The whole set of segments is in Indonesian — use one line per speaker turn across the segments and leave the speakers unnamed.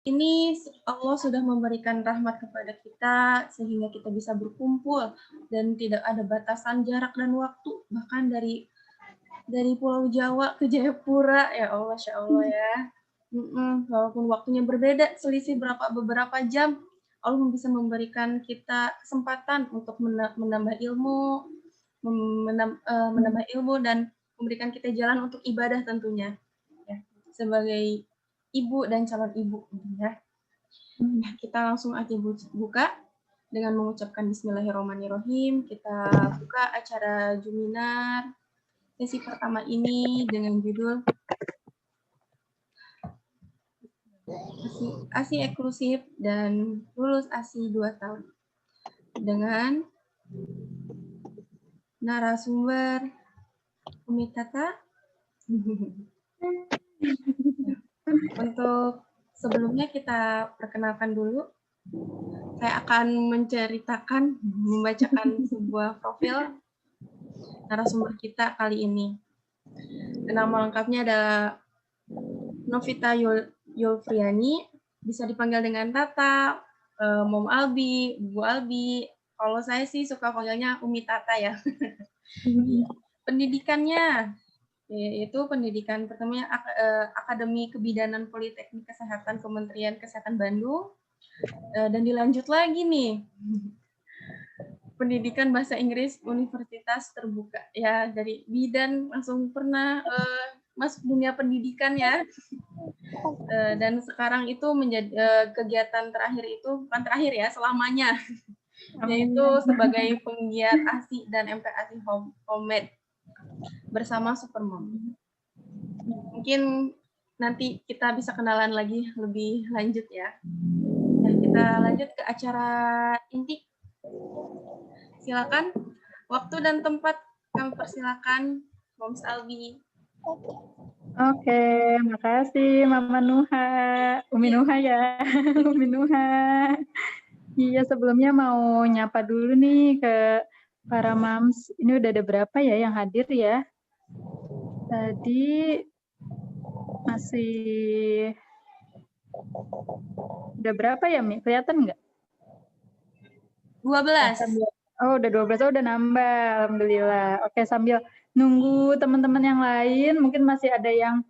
Ini Allah sudah memberikan rahmat kepada kita sehingga kita bisa berkumpul dan tidak ada batasan jarak dan waktu, bahkan dari Pulau Jawa ke Jayapura, ya Allah, Masya Allah ya. Walaupun waktunya berbeda, selisih beberapa jam, Allah bisa memberikan kita kesempatan untuk menambah ilmu, menambah ilmu dan memberikan kita jalan untuk ibadah tentunya, ya, sebagai ibu dan calon ibu, ya. Kita langsung aja buka dengan mengucapkan Bismillahirrahmanirrahim. Kita buka acara Juminar sesi pertama ini dengan judul ASI eksklusif dan lulus ASI 2 tahun dengan narasumber Umi Tata. Untuk sebelumnya kita perkenalkan dulu. Saya akan membacakan sebuah profil narasumber kita kali ini. Nama lengkapnya adalah Novita Yulfriani, bisa dipanggil dengan Tata, Mom Albi, Bu Albi. Kalau saya sih suka panggilnya Umi Tata ya. Pendidikannya yaitu pendidikan pertamanya Akademi Kebidanan Politeknik Kesehatan Kementerian Kesehatan Bandung, dan dilanjut lagi nih pendidikan bahasa Inggris Universitas Terbuka ya, dari bidan langsung pernah masuk dunia pendidikan ya. Dan sekarang itu menjadi kegiatan terakhir itu bukan terakhir ya, selamanya, yaitu sebagai penggiat ASI dan MPASI Homemade bersama Supermom. Mungkin nanti kita bisa kenalan lagi lebih lanjut ya. Nah, kita lanjut ke acara inti. Silakan, waktu dan tempat kami persilakan, Moms Albi.
Oke, makasih Mama Nuha, Umi Nuha ya, Umi Nuha. Iya, sebelumnya mau nyapa dulu nih ke para mams. Ini udah ada berapa ya yang hadir ya? Tadi masih udah berapa ya, Mi? Kelihatan nggak?
12.
Oh, udah 12, udah nambah, alhamdulillah. Oke, sambil nunggu teman-teman yang lain, mungkin masih ada yang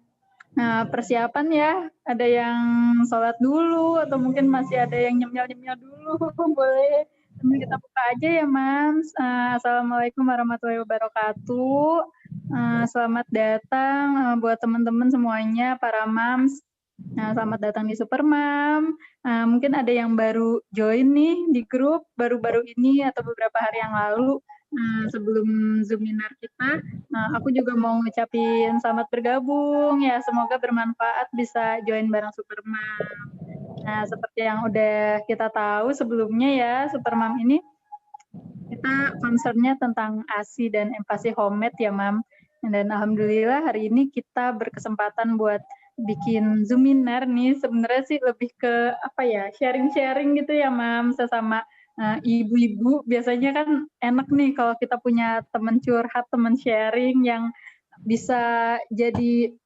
persiapan ya, ada yang sholat dulu, atau mungkin masih ada yang nyemil-nyemil dulu, boleh. Kita buka aja ya, Mams. Assalamualaikum warahmatullahi wabarakatuh. Selamat datang buat teman-teman semuanya, para Mams. Selamat datang di Supermam. Mungkin ada yang baru join nih di grup baru-baru ini atau beberapa hari yang lalu. Sebelum Zoominar kita, aku juga mau ngucapin selamat bergabung ya, semoga bermanfaat bisa join bareng Supermam. Nah, seperti yang udah kita tahu sebelumnya ya, Supermam ini kita concernnya tentang ASI dan empati homemade ya, Mam. Dan alhamdulillah hari ini kita berkesempatan buat bikin Zoominar nih. Sebenarnya sih lebih ke apa ya, sharing-sharing gitu ya, Mam, sesama ibu-ibu. Biasanya kan enak nih kalau kita punya teman curhat, teman sharing yang bisa jadi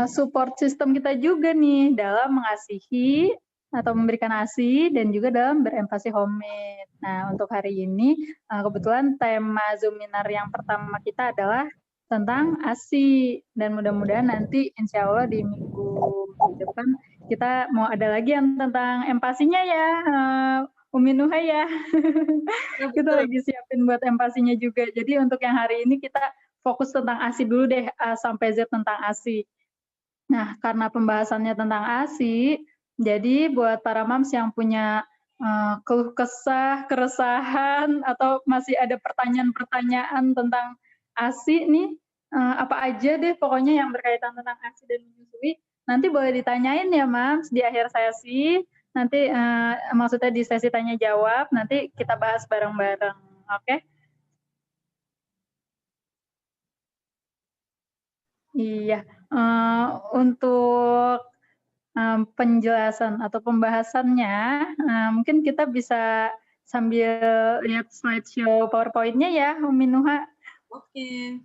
support system kita juga nih dalam mengasihi atau memberikan ASI dan juga dalam berempati homemade. Nah, untuk hari ini kebetulan tema Zoominar yang pertama kita adalah tentang ASI, dan mudah-mudahan nanti insya Allah di minggu depan kita mau ada lagi yang tentang empasinya ya, Umi Nuha ya. Kita lagi siapin buat empasinya juga. Jadi untuk yang hari ini kita fokus tentang ASI dulu deh, A sampai Z tentang ASI. Nah, karena pembahasannya tentang ASI, jadi buat para mams yang punya keluh kesah, keresahan, atau masih ada pertanyaan-pertanyaan tentang ASI nih, apa aja deh pokoknya yang berkaitan tentang ASI dan menyusui, nanti boleh ditanyain ya mams di akhir sesi, nanti maksudnya di sesi tanya jawab, nanti kita bahas bareng-bareng, oke? Iya, untuk penjelasan atau pembahasannya, mungkin kita bisa sambil lihat slideshow PowerPoint-nya ya, Umi Nuha.
Oke.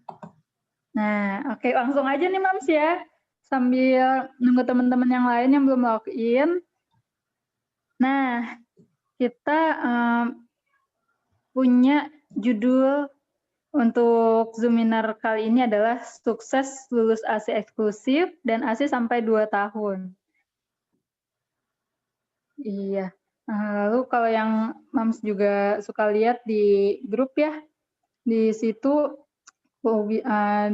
Nah, oke, langsung aja nih Mams ya. sambil nunggu teman-teman yang lain yang belum login. Nah, kita punya judul untuk Zoominar kali ini adalah sukses lulus ASI eksklusif dan ASI sampai 2 tahun. Iya. Lalu kalau yang Mams juga suka lihat di grup ya, di situ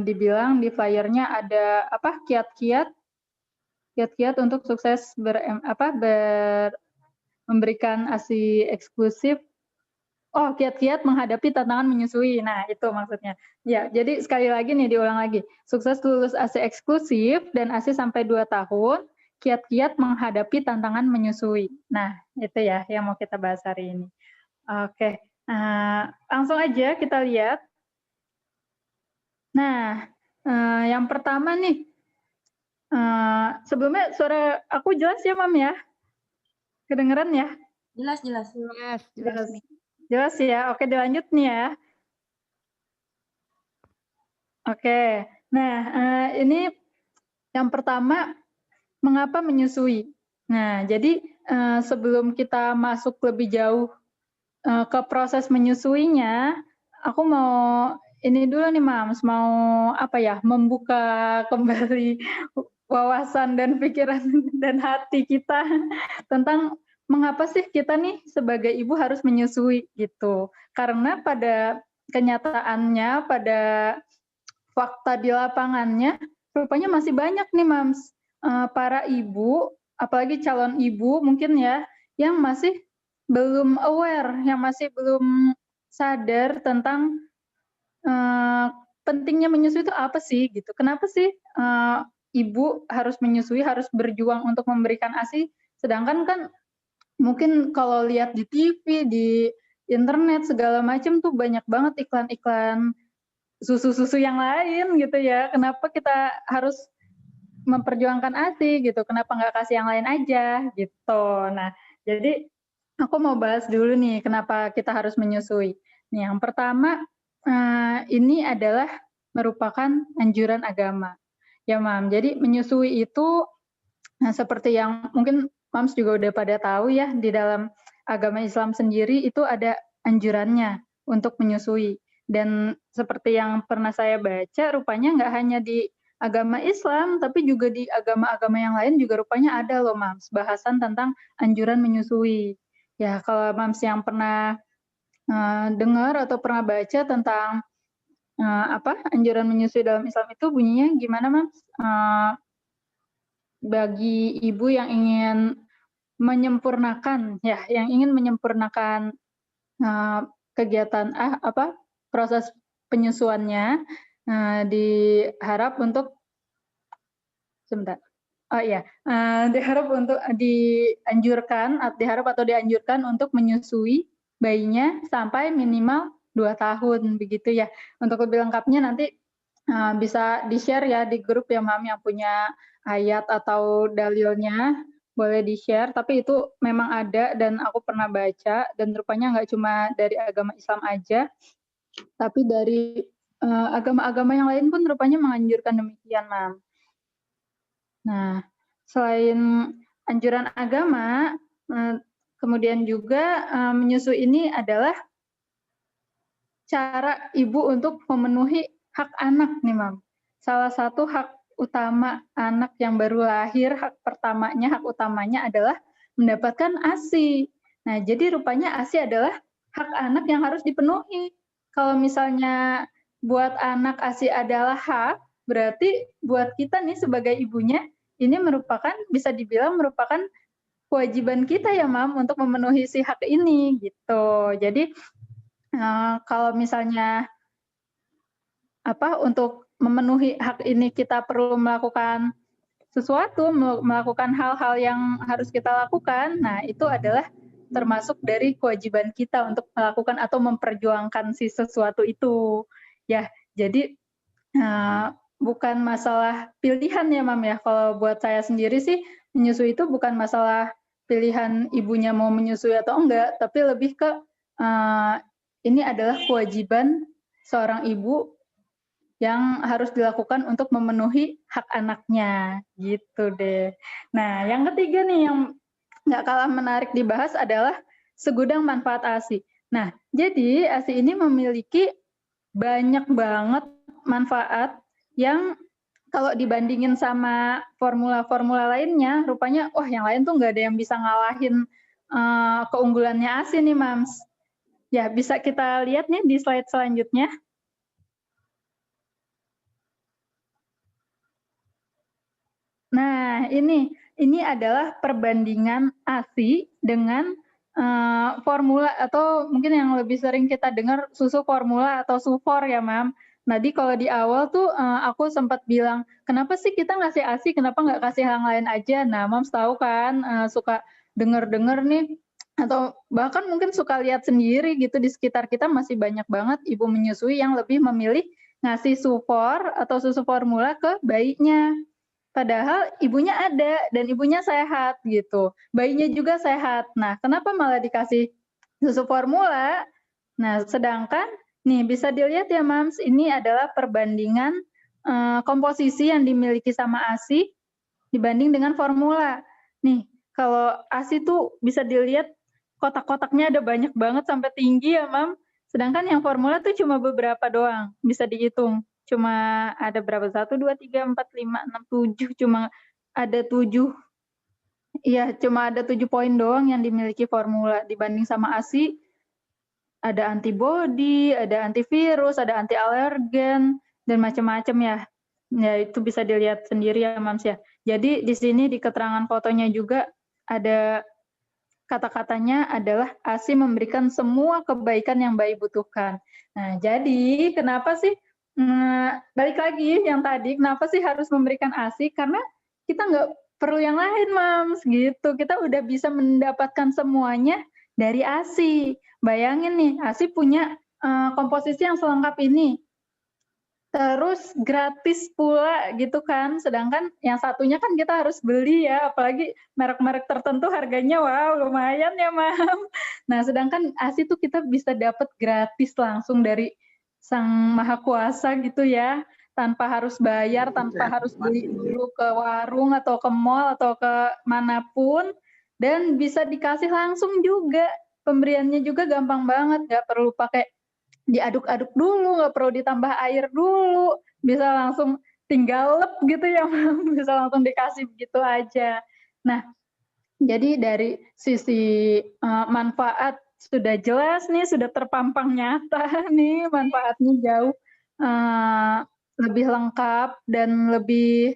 dibilang di flyernya ada apa kiat-kiat untuk sukses memberikan ASI eksklusif. Oh, kiat-kiat menghadapi tantangan menyusui. Nah, itu maksudnya. Ya, jadi sekali lagi nih, diulang lagi. Sukses lulus ASI eksklusif dan ASI sampai 2 tahun, kiat-kiat menghadapi tantangan menyusui. Nah, itu ya yang mau kita bahas hari ini. Oke, langsung aja kita lihat. Nah, yang pertama nih, sebelumnya suara aku jelas ya, Mam ya? Kedengeran ya?
Jelas.
Jelas ya. Oke, dilanjut nih ya. Oke. Nah, ini yang pertama, mengapa menyusui? Nah, jadi sebelum kita masuk lebih jauh ke proses menyusuinya, aku mau ini dulu nih, Mams, mau membuka kembali wawasan dan pikiran dan hati kita tentang mengapa sih kita nih sebagai ibu harus menyusui gitu. Karena pada kenyataannya, pada fakta di lapangannya, rupanya masih banyak nih Mams, para ibu, apalagi calon ibu mungkin ya, yang masih belum aware, yang masih belum sadar tentang pentingnya menyusui itu apa sih gitu. Kenapa sih ibu harus menyusui, harus berjuang untuk memberikan ASI, sedangkan kan mungkin kalau lihat di TV, di internet segala macam tuh banyak banget iklan-iklan susu-susu yang lain gitu ya. Kenapa kita harus memperjuangkan ASI gitu? Kenapa nggak kasih yang lain aja gitu? Nah, jadi aku mau bahas dulu nih kenapa kita harus menyusui. Nih, yang pertama ini adalah merupakan anjuran agama. Ya, Mam. Jadi menyusui itu seperti yang mungkin Mams juga udah pada tahu ya, di dalam agama Islam sendiri itu ada anjurannya untuk menyusui. Dan seperti yang pernah saya baca, rupanya nggak hanya di agama Islam, tapi juga di agama-agama yang lain juga rupanya ada loh, Mams, bahasan tentang anjuran menyusui. Ya, kalau Mams yang pernah dengar atau pernah baca tentang anjuran menyusui dalam Islam itu bunyinya gimana, Mams? Bagi ibu yang ingin menyempurnakan kegiatan proses penyusuannya, diharap untuk dianjurkan untuk menyusui bayinya sampai minimal 2 tahun begitu ya. Untuk lebih lengkapnya nanti bisa di-share ya di grup ya, Mam, yang punya ayat atau dalilnya boleh di-share, tapi itu memang ada dan aku pernah baca dan rupanya nggak cuma dari agama Islam aja, tapi dari agama-agama yang lain pun rupanya menganjurkan demikian, Mam. Nah, selain anjuran agama, kemudian juga menyusui ini adalah cara ibu untuk memenuhi hak anak nih, Mam. Salah satu hak utama anak yang baru lahir, hak utamanya adalah mendapatkan ASI. Nah, jadi rupanya ASI adalah hak anak yang harus dipenuhi. Kalau misalnya buat anak ASI adalah hak, berarti buat kita nih sebagai ibunya, ini bisa dibilang merupakan kewajiban kita ya, Mam, untuk memenuhi si hak ini gitu. Jadi kalau misalnya untuk memenuhi hak ini kita perlu melakukan sesuatu, melakukan hal-hal yang harus kita lakukan, nah itu adalah termasuk dari kewajiban kita untuk melakukan atau memperjuangkan si sesuatu itu. Ya, jadi bukan masalah pilihan ya, Mam ya. Kalau buat saya sendiri sih, menyusui itu bukan masalah pilihan ibunya mau menyusui atau enggak, tapi lebih ke ini adalah kewajiban seorang ibu yang harus dilakukan untuk memenuhi hak anaknya, gitu deh. Nah, yang ketiga nih yang nggak kalah menarik dibahas adalah segudang manfaat ASI. Nah, jadi ASI ini memiliki banyak banget manfaat yang kalau dibandingin sama formula-formula lainnya, rupanya wah yang lain tuh nggak ada yang bisa ngalahin keunggulannya ASI nih, Mams. Ya, bisa kita lihat nih di slide selanjutnya. Nah, ini adalah perbandingan ASI dengan formula atau mungkin yang lebih sering kita dengar susu formula atau sufor ya, Mam. Tadi kalau di awal tuh aku sempat bilang, kenapa sih kita ngasih ASI, kenapa nggak kasih yang lain aja? Nah, Mams tahu kan suka dengar-dengar nih, atau bahkan mungkin suka lihat sendiri gitu di sekitar kita masih banyak banget ibu menyusui yang lebih memilih ngasih sufor atau susu formula ke bayinya. Padahal ibunya ada dan ibunya sehat gitu. Bayinya juga sehat. Nah, kenapa malah dikasih susu formula? Nah, sedangkan nih bisa dilihat ya, Mams, ini adalah perbandingan komposisi yang dimiliki sama ASI dibanding dengan formula. Nih, kalau ASI tuh bisa dilihat kotak-kotaknya ada banyak banget sampai tinggi ya, Mam. Sedangkan yang formula tuh cuma beberapa doang, bisa dihitung. Cuma ada berapa? 1, 2, 3, 4, 5, 6, 7. Cuma ada 7. Iya, cuma ada 7 poin doang yang dimiliki formula. Dibanding sama ASI, ada antibody, ada antivirus, ada anti alergen, dan macam-macam ya. Ya, itu bisa dilihat sendiri ya, Mams ya. Jadi di sini di keterangan fotonya juga ada kata-katanya adalah ASI memberikan semua kebaikan yang bayi butuhkan. Nah, jadi kenapa sih balik lagi yang tadi, kenapa sih harus memberikan ASI? Karena kita nggak perlu yang lain, Mams, gitu. Kita udah bisa mendapatkan semuanya dari ASI. Bayangin nih, ASI punya komposisi yang selengkap ini. Terus gratis pula gitu kan, sedangkan yang satunya kan kita harus beli ya, apalagi merek-merek tertentu harganya wow lumayan ya, Mam. Nah, sedangkan ASI tuh kita bisa dapat gratis langsung dari Sang Maha Kuasa gitu ya, tanpa harus bayar, tanpa harus beli dulu ke warung atau ke mall atau ke manapun, dan bisa dikasih langsung juga. Pemberiannya juga gampang banget, nggak perlu pakai diaduk-aduk dulu, nggak perlu ditambah air dulu, bisa langsung tinggal lep gitu ya, bisa langsung dikasih begitu aja. Nah, jadi dari sisi manfaat sudah jelas nih, sudah terpampang nyata nih, manfaatnya jauh lebih lengkap dan lebih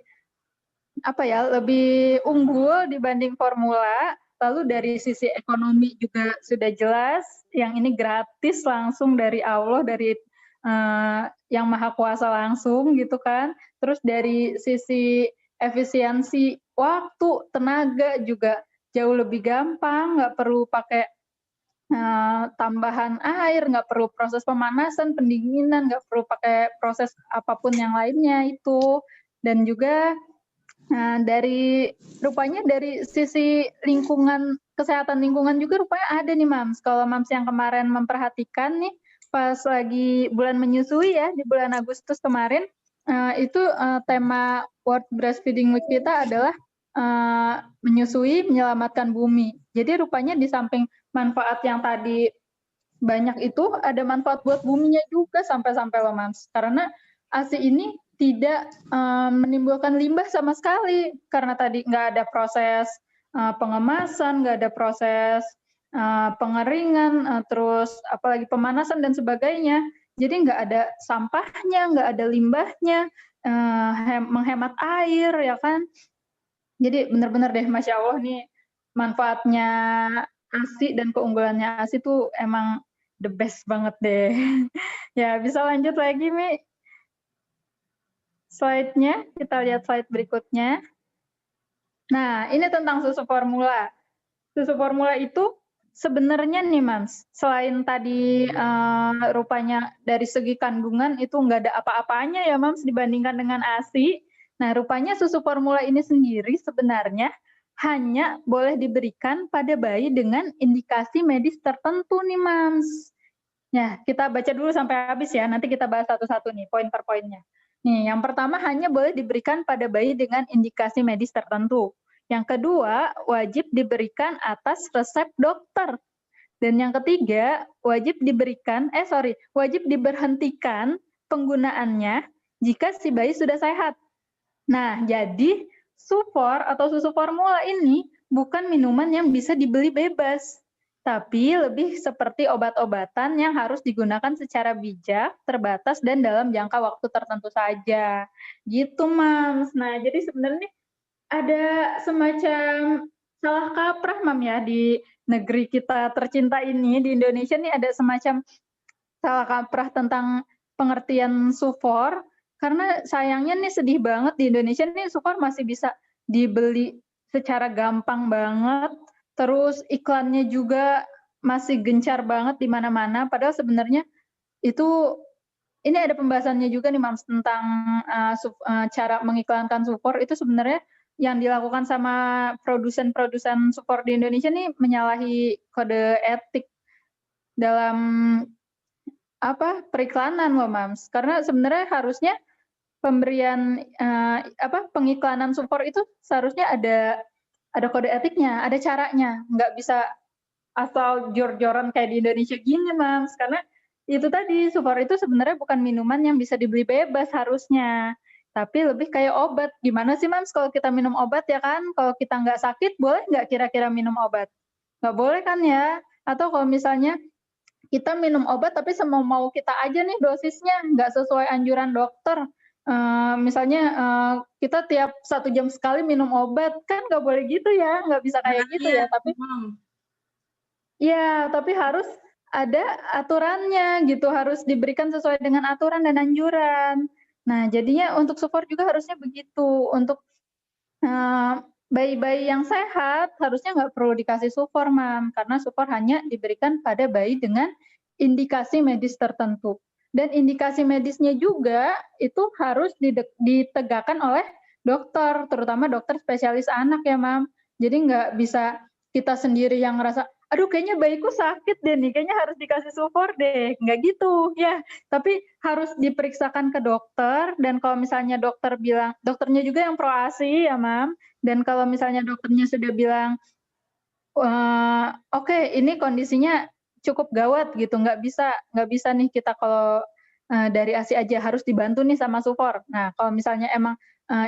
lebih unggul dibanding formula. Lalu dari sisi ekonomi juga sudah jelas, yang ini gratis langsung dari Allah, dari yang Maha Kuasa langsung gitu kan. Terus dari sisi efisiensi waktu, tenaga juga jauh lebih gampang, nggak perlu pakai tambahan air, nggak perlu proses pemanasan, pendinginan, nggak perlu pakai proses apapun yang lainnya itu. Dan juga rupanya dari sisi lingkungan, kesehatan lingkungan juga rupanya ada nih, Mams. Kalau Mams yang kemarin memperhatikan nih, pas lagi bulan menyusui ya, di bulan Agustus kemarin, itu tema World Breastfeeding Week kita adalah menyusui menyelamatkan bumi. Jadi rupanya di samping manfaat yang tadi banyak itu, ada manfaat buat buminya juga sampai-sampai loh, Mams. Karena ASI ini tidak menimbulkan limbah sama sekali, karena tadi nggak ada proses pengemasan, nggak ada proses pengeringan, terus apalagi pemanasan dan sebagainya. Jadi nggak ada sampahnya, nggak ada limbahnya, menghemat air ya kan. Jadi benar-benar deh, Masya Allah nih, manfaatnya ASI dan keunggulannya ASI tuh emang the best banget deh. Ya, bisa lanjut lagi, Mi. Slide-nya, kita lihat slide berikutnya. Nah, ini tentang susu formula. Susu formula itu sebenarnya nih, Mams, selain tadi rupanya dari segi kandungan itu nggak ada apa-apanya ya, Mams, dibandingkan dengan ASI. Nah, rupanya susu formula ini sendiri sebenarnya hanya boleh diberikan pada bayi dengan indikasi medis tertentu nih, Mams. Ya, kita baca dulu sampai habis ya, nanti kita bahas satu-satu nih, poin per poinnya. Nih, yang pertama hanya boleh diberikan pada bayi dengan indikasi medis tertentu. Yang kedua, wajib diberikan atas resep dokter. Dan yang ketiga, wajib diberhentikan penggunaannya jika si bayi sudah sehat. Nah, jadi sufor atau susu formula ini bukan minuman yang bisa dibeli bebas, tapi lebih seperti obat-obatan yang harus digunakan secara bijak, terbatas, dan dalam jangka waktu tertentu saja. Gitu, Mams. Nah, jadi sebenarnya ada semacam salah kaprah, Mam, ya, di negeri kita tercinta ini, di Indonesia nih ada semacam salah kaprah tentang pengertian sufor, karena sayangnya nih sedih banget di Indonesia nih sufor masih bisa dibeli secara gampang banget, terus iklannya juga masih gencar banget di mana-mana, padahal sebenarnya itu ini ada pembahasannya juga nih Mams tentang cara mengiklankan sufor itu sebenarnya yang dilakukan sama produsen-produsen sufor di Indonesia nih menyalahi kode etik dalam periklanan loh, Mams. Karena sebenarnya harusnya pemberian pengiklanan sufor itu seharusnya ada kode etiknya, ada caranya, nggak bisa asal jor-joran kayak di Indonesia gini, Mams. Karena itu tadi sufor itu sebenarnya bukan minuman yang bisa dibeli bebas harusnya, tapi lebih kayak obat. Gimana sih, Mams, kalau kita minum obat ya kan? Kalau kita nggak sakit, boleh nggak kira-kira minum obat? Nggak boleh kan ya? Atau kalau misalnya kita minum obat tapi semau-mau kita aja nih dosisnya, nggak sesuai anjuran dokter. Misalnya kita tiap 1 jam sekali minum obat, kan nggak boleh gitu ya, nggak bisa kayak gitu ya. Tapi ya, tapi harus ada aturannya gitu, harus diberikan sesuai dengan aturan dan anjuran. Nah, jadinya untuk sufor juga harusnya begitu. Untuk bayi-bayi yang sehat harusnya nggak perlu dikasih sufor, Mam, karena sufor hanya diberikan pada bayi dengan indikasi medis tertentu. Dan indikasi medisnya juga itu harus ditegakkan oleh dokter, terutama dokter spesialis anak ya, Mam. Jadi nggak bisa kita sendiri yang ngerasa, aduh kayaknya bayiku sakit deh nih, kayaknya harus dikasih sufor deh. Nggak gitu, ya. Tapi harus diperiksakan ke dokter, dan kalau misalnya dokter bilang, dokternya juga yang pro ASI ya, Mam. Dan kalau misalnya dokternya sudah bilang, oke, ini kondisinya cukup gawat gitu, nggak bisa nih kita kalau dari ASI aja, harus dibantu nih sama sufor. Nah, kalau misalnya emang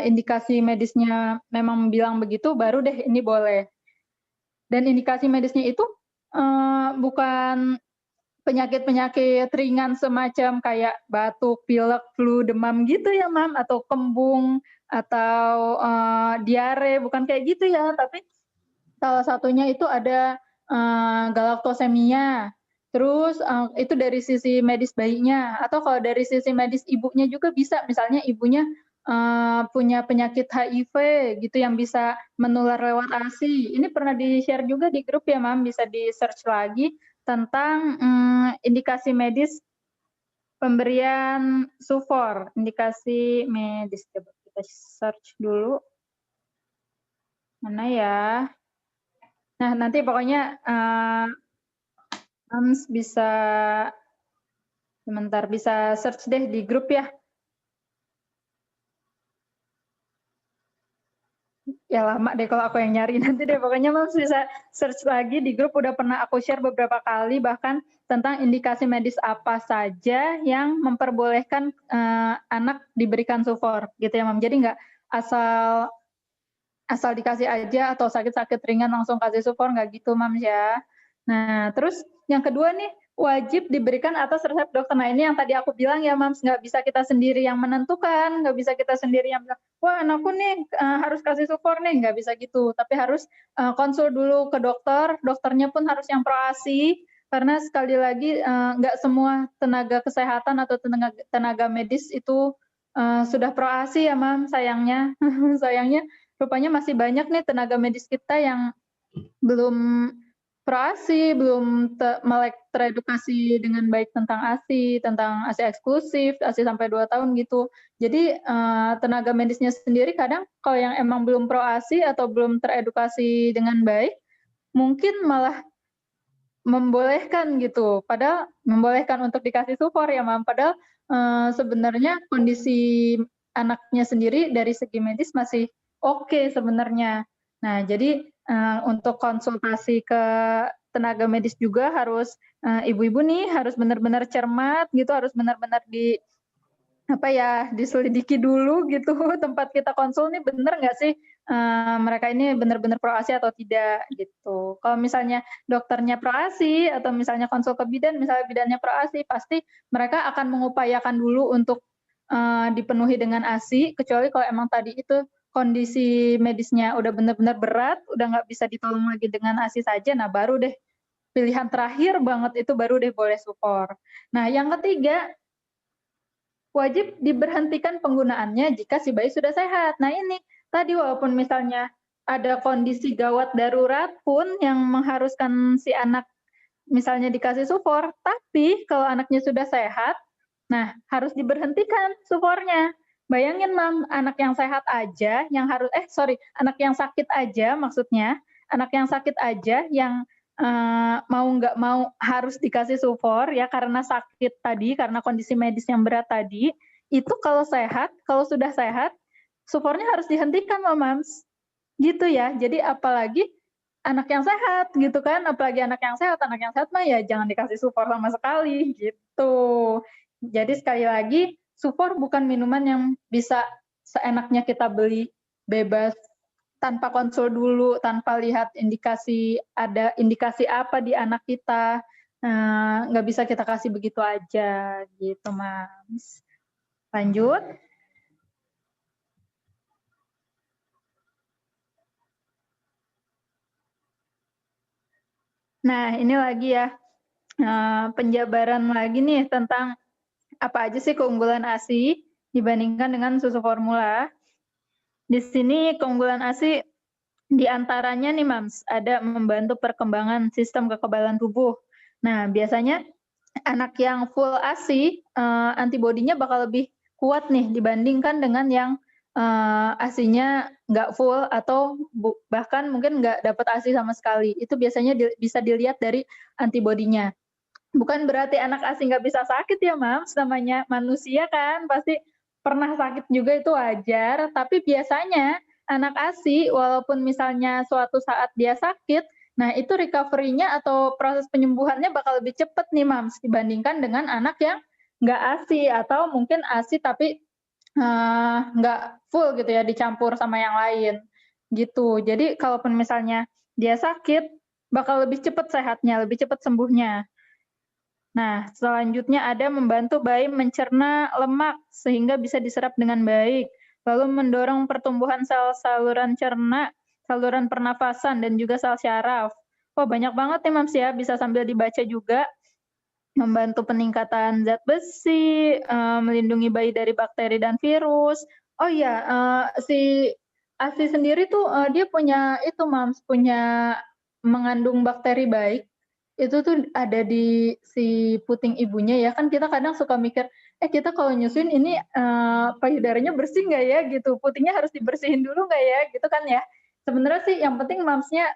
indikasi medisnya memang bilang begitu, baru deh ini boleh. Dan indikasi medisnya itu bukan penyakit-penyakit ringan semacam kayak batuk, pilek, flu, demam gitu ya, Mam, atau kembung, atau diare, bukan kayak gitu ya. Tapi salah satunya itu ada galaktosemia, terus itu dari sisi medis bayinya, atau kalau dari sisi medis ibunya juga bisa, misalnya ibunya punya penyakit HIV gitu yang bisa menular lewat ASI. Ini pernah di-share juga di grup ya, Mam, bisa di-search lagi tentang indikasi medis pemberian sufor, indikasi medis. Coba kita search dulu. Mana ya? Nah, nanti pokoknya Mams bisa sebentar, bisa search deh di grup ya. Ya lama deh kalau aku yang nyari nanti deh. Pokoknya Mams bisa search lagi di grup, udah pernah aku share beberapa kali bahkan tentang indikasi medis apa saja yang memperbolehkan anak diberikan sufor gitu ya, Mam. Jadi nggak asal dikasih aja atau sakit-sakit ringan langsung kasih sufor, nggak gitu, Mams ya. Nah, terus yang kedua nih, wajib diberikan atas resep dokter. Nah, ini yang tadi aku bilang ya, Mams, nggak bisa kita sendiri yang menentukan, nggak bisa kita sendiri yang bilang, wah anakku nih harus kasih sufor nih, nggak bisa gitu. Tapi harus konsul dulu ke dokter, dokternya pun harus yang pro ASI, karena sekali lagi nggak semua tenaga kesehatan atau tenaga medis itu sudah pro ASI ya, Mam, sayangnya. Sayangnya rupanya masih banyak nih tenaga medis kita yang belum pro ASI, belum melek teredukasi dengan baik tentang ASI eksklusif, ASI sampai 2 tahun gitu. Jadi tenaga medisnya sendiri kadang kalau yang emang belum pro ASI atau belum teredukasi dengan baik, mungkin malah membolehkan gitu, padahal membolehkan untuk dikasih sufor ya, Mam, padahal, sebenarnya kondisi anaknya sendiri dari segi medis masih oke sebenarnya. Nah, jadi, untuk konsultasi ke tenaga medis juga harus, ibu-ibu nih harus benar-benar cermat gitu, harus benar-benar apa ya, diselidiki dulu gitu tempat kita konsul nih bener nggak sih, mereka ini bener-bener pro-ASI atau tidak gitu. Kalau misalnya dokternya pro-ASI atau misalnya konsul ke bidan, misalnya bidannya pro-ASI, pasti mereka akan mengupayakan dulu untuk, dipenuhi dengan ASI, kecuali kalau emang tadi itu kondisi medisnya udah bener-bener berat, udah nggak bisa ditolong lagi dengan ASI saja, nah baru deh pilihan terakhir banget itu baru deh boleh support. Nah yang ketiga, wajib diberhentikan penggunaannya jika si bayi sudah sehat. Nah ini, tadi walaupun misalnya ada kondisi gawat darurat pun yang mengharuskan si anak misalnya dikasih sufor, tapi kalau anaknya sudah sehat, nah harus diberhentikan sufornya. Bayangin Mam, anak yang sehat aja yang anak yang sakit aja maksudnya, anak yang sakit aja yang, mau nggak mau harus dikasih sufor ya karena sakit tadi, karena kondisi medis yang berat tadi, itu kalau sudah sehat, sufornya harus dihentikan loh Mams, gitu ya. Jadi apalagi anak yang sehat gitu kan, apalagi anak yang sehat mah ya jangan dikasih sufor sama sekali, gitu. Jadi sekali lagi, sufor bukan minuman yang bisa seenaknya kita beli bebas, tanpa konsul dulu, tanpa lihat ada indikasi apa di anak kita, nggak bisa kita kasih begitu aja, gitu Mas. Lanjut. Nah ini lagi ya, penjabaran lagi nih tentang apa aja sih keunggulan ASI dibandingkan dengan susu formula. Di sini keunggulan ASI di antaranya nih Mams, ada membantu perkembangan sistem kekebalan tubuh. Nah biasanya anak yang full ASI, antibodinya bakal lebih kuat nih dibandingkan dengan yang, ASI-nya nggak full atau bahkan mungkin nggak dapat ASI sama sekali. Itu biasanya bisa dilihat dari antibodinya. Bukan berarti anak ASI nggak bisa sakit ya, Mams, namanya manusia kan pasti pernah sakit juga itu wajar, tapi biasanya anak ASI walaupun misalnya suatu saat dia sakit, nah itu recovery-nya atau proses penyembuhannya bakal lebih cepat nih, Mams, dibandingkan dengan anak yang nggak ASI atau mungkin ASI tapi, nggak full gitu ya, dicampur sama yang lain, gitu. Jadi kalaupun misalnya dia sakit, bakal lebih cepat sehatnya, lebih cepat sembuhnya. Nah, selanjutnya ada membantu bayi mencerna lemak sehingga bisa diserap dengan baik, lalu mendorong pertumbuhan sel saluran cerna, saluran pernafasan, dan juga sel syaraf. Oh, banyak banget nih Mams ya, bisa sambil dibaca juga. Membantu peningkatan zat besi, melindungi bayi dari bakteri dan virus. Oh iya, si ASI sendiri tuh, dia punya itu Mams, punya mengandung bakteri baik, itu tuh ada di si puting ibunya ya, kan kita kadang suka mikir, kita kalau nyusuin ini, payudaranya bersih nggak ya gitu, putingnya harus dibersihin dulu nggak ya, gitu kan ya. Sebenarnya sih yang penting Mamsnya,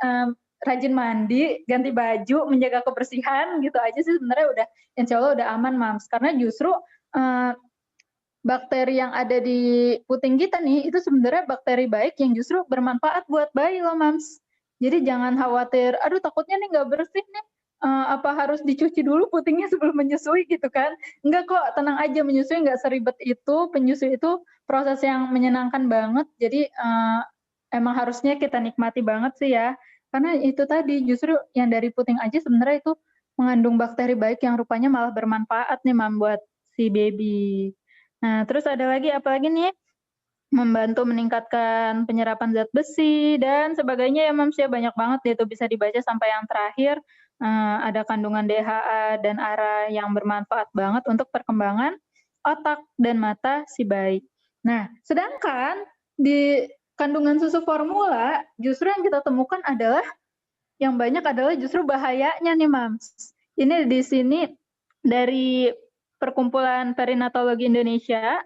rajin mandi, ganti baju, menjaga kebersihan, gitu aja sih sebenarnya udah insya Allah udah aman Mams. Karena justru, eee, bakteri yang ada di puting kita nih, itu sebenarnya bakteri baik yang justru bermanfaat buat bayi loh Mams. Jadi jangan khawatir, "Aduh takutnya nih nggak bersih nih, apa harus dicuci dulu putingnya sebelum menyusui?" Gitu kan. Enggak kok, tenang aja, menyusui nggak seribet itu, penyusui itu proses yang menyenangkan banget. Jadi, emang harusnya kita nikmati banget sih ya. Karena itu tadi, justru yang dari puting aja sebenarnya itu mengandung bakteri baik yang rupanya malah bermanfaat nih Mam buat si baby. Nah, terus ada lagi apalagi nih? Membantu meningkatkan penyerapan zat besi dan sebagainya ya Mams ya, banyak banget deh itu bisa dibaca sampai yang terakhir, ada kandungan DHA dan ARA yang bermanfaat banget untuk perkembangan otak dan mata si bayi. Nah, sedangkan di kandungan susu formula, justru yang kita temukan adalah yang banyak adalah justru bahayanya nih Mams. Ini di sini dari Perkumpulan Perinatologi Indonesia,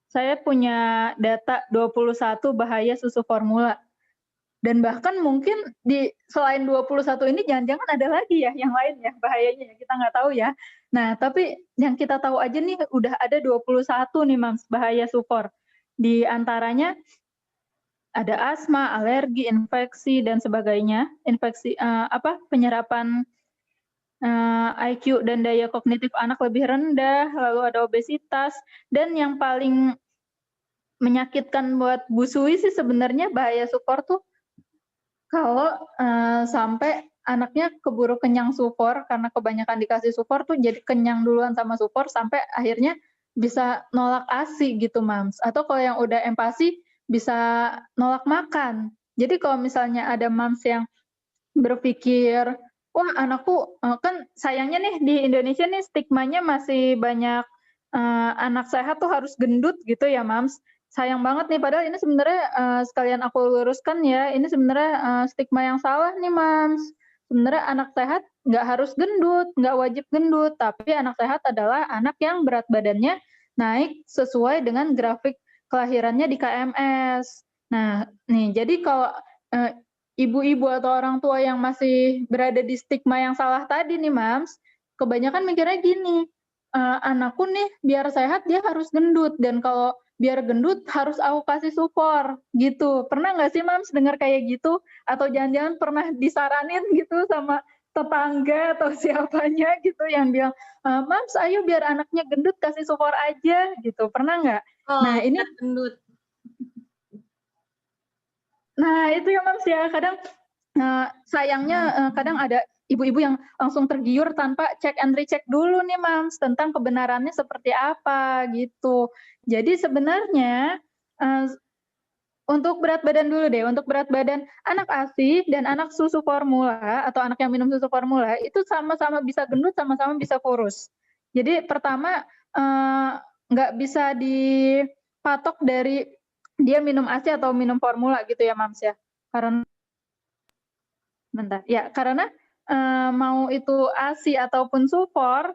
saya punya data 21 bahaya susu formula. Dan bahkan mungkin di selain 21 ini jangan-jangan ada lagi ya yang lain ya bahayanya ya, kita nggak tahu ya. Nah, tapi yang kita tahu aja nih udah ada 21 nih Mams bahaya SUFOR. Di antaranya ada asma, alergi, infeksi dan sebagainya. Infeksi penyerapan IQ dan daya kognitif anak lebih rendah, lalu ada obesitas, dan yang paling menyakitkan buat Bu Sui sih sebenarnya bahaya SUFOR tuh kalau sampai anaknya keburu kenyang SUFOR karena kebanyakan dikasih SUFOR tuh jadi kenyang duluan sama SUFOR sampai akhirnya bisa nolak ASI gitu Mams. Atau kalau yang udah empasi bisa nolak makan. Jadi kalau misalnya ada Mams yang berpikir, wah anakku kan sayangnya nih di Indonesia nih stigmanya masih banyak anak sehat tuh harus gendut gitu ya Mams. Sayang banget nih padahal ini sebenarnya sekalian aku luruskan ya, ini sebenarnya stigma yang salah nih Mams. Sebenarnya anak sehat nggak harus gendut, nggak wajib gendut, tapi anak sehat adalah anak yang berat badannya naik sesuai dengan grafik kelahirannya di KMS. Nah, nih jadi kalau ibu-ibu atau orang tua yang masih berada di stigma yang salah tadi nih Mams, kebanyakan mikirnya gini, anakku nih biar sehat dia harus gendut dan kalau biar gendut harus aku kasih support gitu. Pernah nggak sih Mams dengar kayak gitu? Atau jangan-jangan pernah disaranin gitu sama tetangga atau siapanya gitu yang bilang, Mams ayo biar anaknya gendut kasih support aja gitu. Pernah nggak? Nah ini
gendut.
Nah, itu ya Mams ya, kadang sayangnya kadang ada ibu-ibu yang langsung tergiur tanpa cek and recheck dulu nih Mams, tentang kebenarannya seperti apa gitu. Jadi sebenarnya untuk berat badan dulu deh, untuk berat badan anak ASI dan anak susu formula atau anak yang minum susu formula itu sama-sama bisa gendut, sama-sama bisa kurus. Jadi pertama nggak bisa dipatok dari dia minum ASI atau minum formula gitu ya Mams ya. Karena mau itu ASI ataupun SUFOR,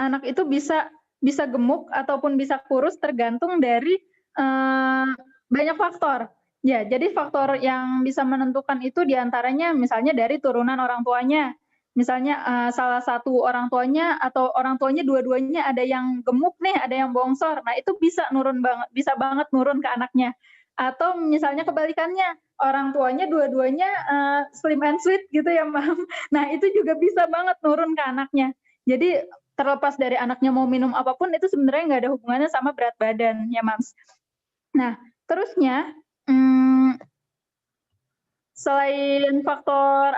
anak itu bisa gemuk ataupun bisa kurus tergantung dari banyak faktor. Ya, jadi faktor yang bisa menentukan itu diantaranya misalnya dari turunan orang tuanya. Misalnya salah satu orang tuanya atau orang tuanya dua-duanya ada yang gemuk nih, ada yang bongsor. Nah, itu bisa banget nurun ke anaknya. Atau misalnya kebalikannya, orang tuanya dua-duanya slim and sweet gitu ya, Mam. Nah, itu juga bisa banget nurun ke anaknya. Jadi terlepas dari anaknya mau minum apapun itu sebenarnya nggak ada hubungannya sama berat badan ya Mams. Nah terusnya selain faktor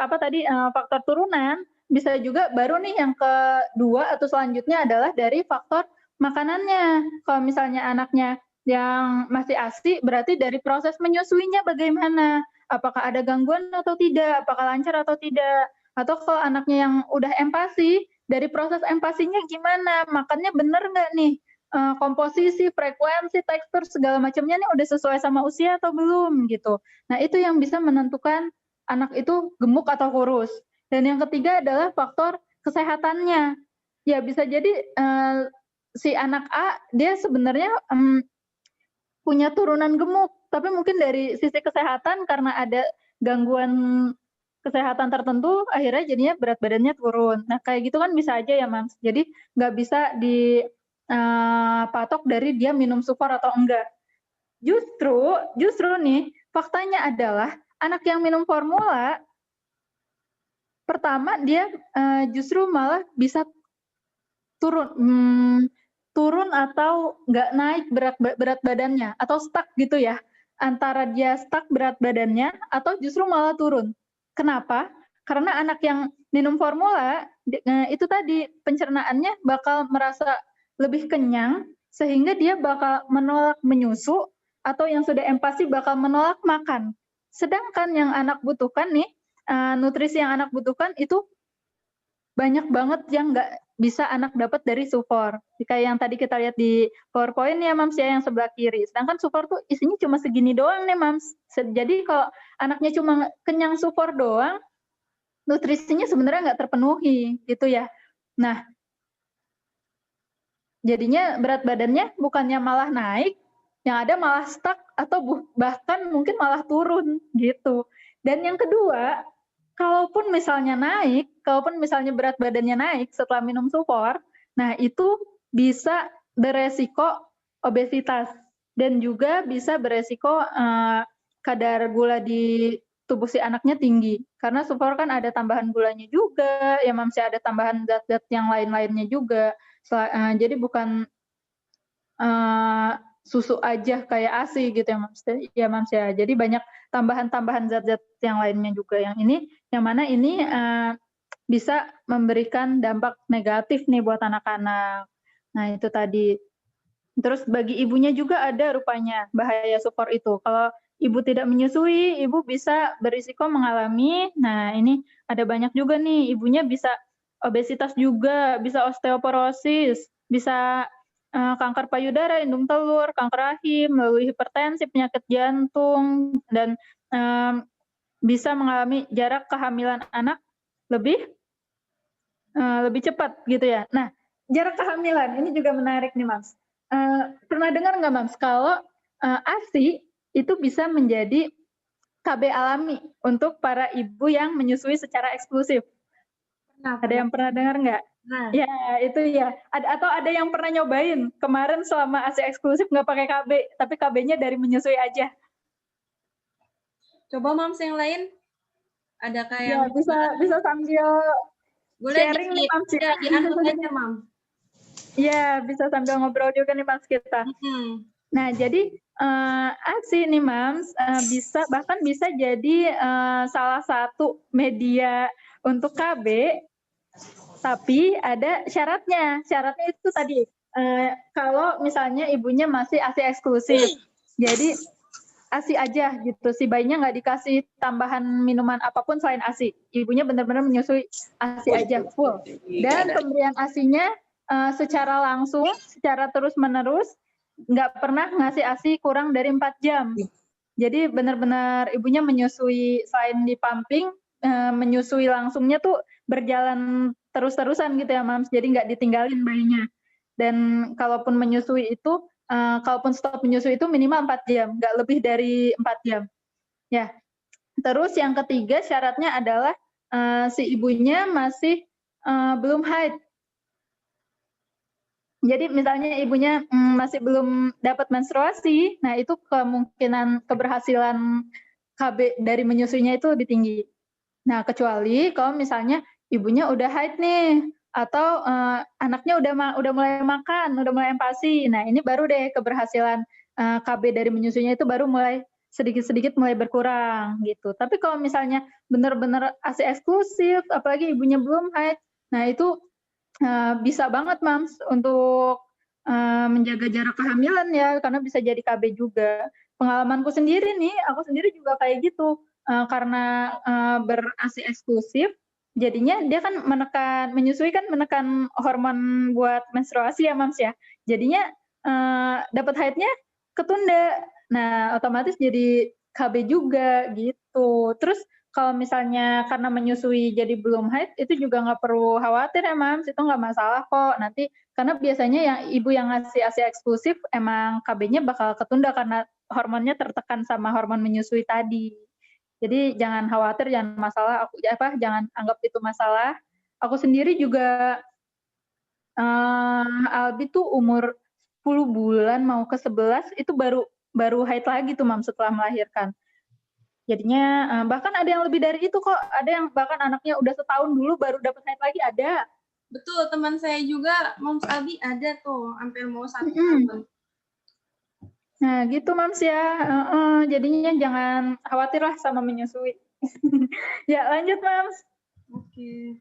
faktor turunan bisa juga baru nih yang kedua atau selanjutnya adalah dari faktor makanannya. Kalau misalnya anaknya yang masih ASI berarti dari proses menyusuinya bagaimana, apakah ada gangguan atau tidak, apakah lancar atau tidak. Atau kalau anaknya yang udah empasi, dari proses empasinya gimana, makannya bener nggak nih, komposisi, frekuensi, tekstur, segala macamnya nih udah sesuai sama usia atau belum gitu. Nah itu yang bisa menentukan anak itu gemuk atau kurus. Dan yang ketiga adalah faktor kesehatannya. Ya bisa jadi si anak A dia sebenarnya punya turunan gemuk, tapi mungkin dari sisi kesehatan karena ada gangguan kesehatan tertentu akhirnya jadinya berat badannya turun. Nah kayak gitu kan bisa aja ya Mams. Jadi nggak bisa dipatok dari dia minum SUFOR atau enggak. Justru nih faktanya adalah anak yang minum formula pertama dia justru malah bisa turun atau nggak naik berat badannya atau stuck gitu ya, antara dia stuck berat badannya atau justru malah turun. Kenapa? Karena anak yang minum formula itu tadi pencernaannya bakal merasa lebih kenyang sehingga dia bakal menolak menyusu atau yang sudah empasi bakal menolak makan. Sedangkan yang anak butuhkan nih, nutrisi yang anak butuhkan itu banyak banget yang nggak bisa anak dapat dari SUFOR. Kayak yang tadi kita lihat di PowerPoint ya Mams ya yang sebelah kiri. Sedangkan SUFOR tuh isinya cuma segini doang nih Mams. Jadi kalau anaknya cuma kenyang SUFOR doang, nutrisinya sebenarnya nggak terpenuhi gitu ya. Nah, jadinya berat badannya bukannya malah naik, Yang ada malah stuck atau bahkan mungkin malah turun gitu. Dan yang kedua, kalaupun misalnya berat badannya naik setelah minum support, nah itu bisa beresiko obesitas dan juga bisa beresiko kadar gula di tubuh si anaknya tinggi. Karena support kan ada tambahan gulanya juga, ya masih ada tambahan zat-zat yang lain-lainnya juga. Jadi bukan susu aja kayak ASI gitu ya Mams ya. Jadi banyak tambahan-tambahan zat-zat yang lainnya juga. Yang mana ini bisa memberikan dampak negatif nih buat anak-anak. Nah itu tadi. Terus bagi ibunya juga ada rupanya bahaya support itu. Kalau ibu tidak menyusui, ibu bisa berisiko mengalami, nah ini ada banyak juga nih, ibunya bisa obesitas juga, bisa osteoporosis, bisa kanker payudara, indung telur, kanker rahim, lalu hipertensi, penyakit jantung, dan bisa mengalami jarak kehamilan anak lebih cepat gitu ya. Nah, jarak kehamilan ini juga menarik nih, Mas. Pernah dengar nggak, Mams, kalau ASI itu bisa menjadi KB alami untuk para ibu yang menyusui secara eksklusif? Ada yang pernah dengar nggak?
Nah,
Ya, itu ya. Atau ada yang pernah nyobain kemarin selama ASI eksklusif nggak pakai KB, tapi KB-nya dari menyusui aja?
coba Mams yang lain, adakah
Ya,
yang
bisa sambil
boleh
sharing nih, Mams ya.
diangkat aja, Mams.
Iya, bisa sambil ngobrol juga nih, Mams kita. Nah, jadi ASI nih, Mams, bahkan bisa jadi salah satu media untuk KB, tapi ada syaratnya. Syaratnya itu tadi, kalau misalnya ibunya masih ASI eksklusif, jadi ASI aja gitu, si bayinya nggak dikasih tambahan minuman apapun selain ASI. Ibunya benar-benar menyusui ASI aja full. Dan pemberian ASI-nya secara langsung, secara terus-menerus, nggak pernah ngasih ASI kurang dari 4 jam. Jadi benar-benar ibunya menyusui, selain di pumping, menyusui langsungnya tuh berjalan terus-terusan gitu ya, Mams. Jadi nggak ditinggalin bayinya. Dan kalaupun menyusui itu, kalaupun stop menyusui itu minimal 4 jam, nggak lebih dari 4 jam. Ya. Terus yang ketiga syaratnya adalah si ibunya masih belum haid. Jadi misalnya ibunya masih belum dapat menstruasi, nah itu kemungkinan keberhasilan KB dari menyusuinya itu lebih tinggi. Nah, kecuali kalau misalnya ibunya udah haid nih, atau anaknya udah mulai makan, udah mulai empasi. Nah, ini baru deh keberhasilan KB dari menyusuinya itu baru mulai sedikit-sedikit mulai berkurang gitu. Tapi kalau misalnya benar-benar ASI eksklusif, apalagi ibunya belum haid, nah itu bisa banget, Mams, untuk menjaga jarak kehamilan ya, karena bisa jadi KB juga. Pengalamanku sendiri nih, aku sendiri juga kayak gitu. Karena ber-ASI eksklusif, jadinya dia kan menyusui kan menekan hormon buat menstruasi ya, Mams ya. Jadinya dapat haidnya ketunda. Nah, otomatis jadi KB juga gitu. Terus kalau misalnya karena menyusui jadi belum haid, itu juga nggak perlu khawatir ya, Mams, itu nggak masalah kok. Nanti karena biasanya yang ibu yang ngasih ASI eksklusif emang KB-nya bakal ketunda karena hormonnya tertekan sama hormon menyusui tadi. Jadi jangan khawatir, jangan masalah, jangan anggap itu masalah. Aku sendiri juga Albi tuh umur 10 bulan mau ke 11 itu baru haid lagi tuh, Mams, setelah melahirkan. Jadinya bahkan ada yang lebih dari itu kok, ada yang bahkan anaknya udah setahun dulu baru dapat haid lagi, ada.
Betul, teman saya juga, Mams Abi ada tuh, hampir mau 1 tahun.
Nah gitu, Mams ya, jadinya jangan khawatir lah sama menyusui. Ya lanjut, Mams.
Oke.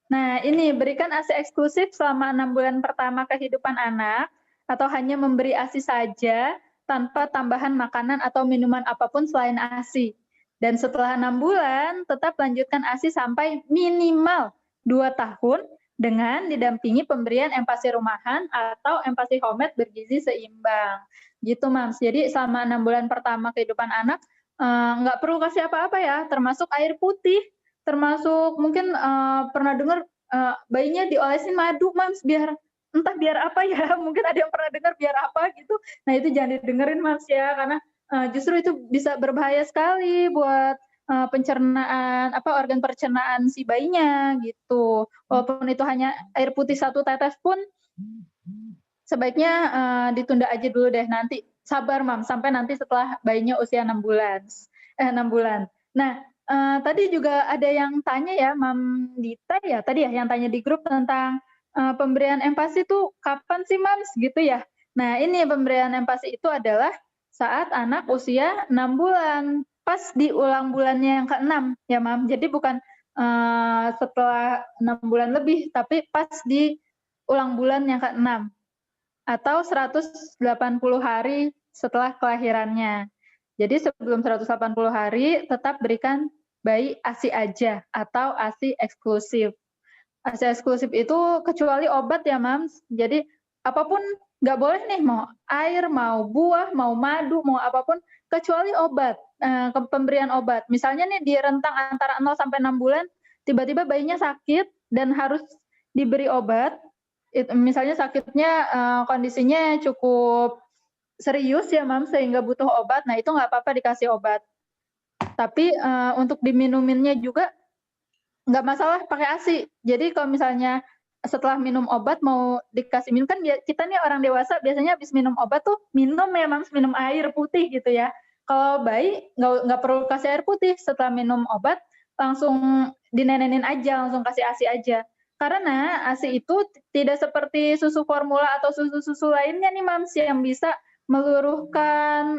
Nah ini, berikan ASI eksklusif selama 6 bulan pertama kehidupan anak, atau hanya memberi ASI saja tanpa tambahan makanan atau minuman apapun selain ASI. Dan setelah 6 bulan, tetap lanjutkan ASI sampai minimal 2 tahun dengan didampingi pemberian empasi rumahan atau empasi homemade bergizi seimbang. Gitu, Mams. Jadi selama 6 bulan pertama kehidupan anak, nggak perlu kasih apa-apa ya, termasuk air putih, termasuk mungkin pernah dengar bayinya diolesin madu, Mams, biar entah biar apa ya, mungkin ada yang pernah dengar biar apa gitu. Nah itu jangan didengerin Mas ya, karena justru itu bisa berbahaya sekali buat pencernaan organ pencernaan si bayinya gitu. Walaupun itu hanya air putih 1 tetes pun sebaiknya ditunda aja dulu deh, nanti sabar Mam, sampai nanti setelah bayinya usia 6 bulan. 6 bulan. Nah, tadi juga ada yang tanya ya, Mam Dita ya, tadi ya yang tanya di grup tentang pemberian empasi tuh kapan sih Mams gitu ya. Nah, ini pemberian empasi itu adalah saat anak usia 6 bulan, pas di ulang bulannya yang ke-6 ya Mam. Jadi bukan setelah 6 bulan lebih, tapi pas di ulang bulan yang ke-6 atau 180 hari setelah kelahirannya. Jadi sebelum 180 hari tetap berikan bayi ASI aja atau ASI eksklusif. ASI eksklusif itu kecuali obat ya Mams. Jadi apapun nggak boleh nih, mau air, mau buah, mau madu, mau apapun kecuali obat, pemberian obat. Misalnya nih di rentang antara 0 sampai 6 bulan, tiba-tiba bayinya sakit dan harus diberi obat. Misalnya sakitnya kondisinya cukup serius ya Mam, sehingga butuh obat, nah itu nggak apa-apa dikasih obat. Tapi untuk diminuminnya juga nggak masalah pakai ASI. Jadi kalau misalnya setelah minum obat mau dikasih minum, kan kita nih orang dewasa biasanya habis minum obat tuh minum ya Mams, minum air putih gitu ya. Kalau bayi nggak perlu kasih air putih, setelah minum obat langsung dinenenin aja, langsung kasih ASI aja. Karena ASI itu tidak seperti susu formula atau susu-susu lainnya nih Mams yang bisa meluruhkan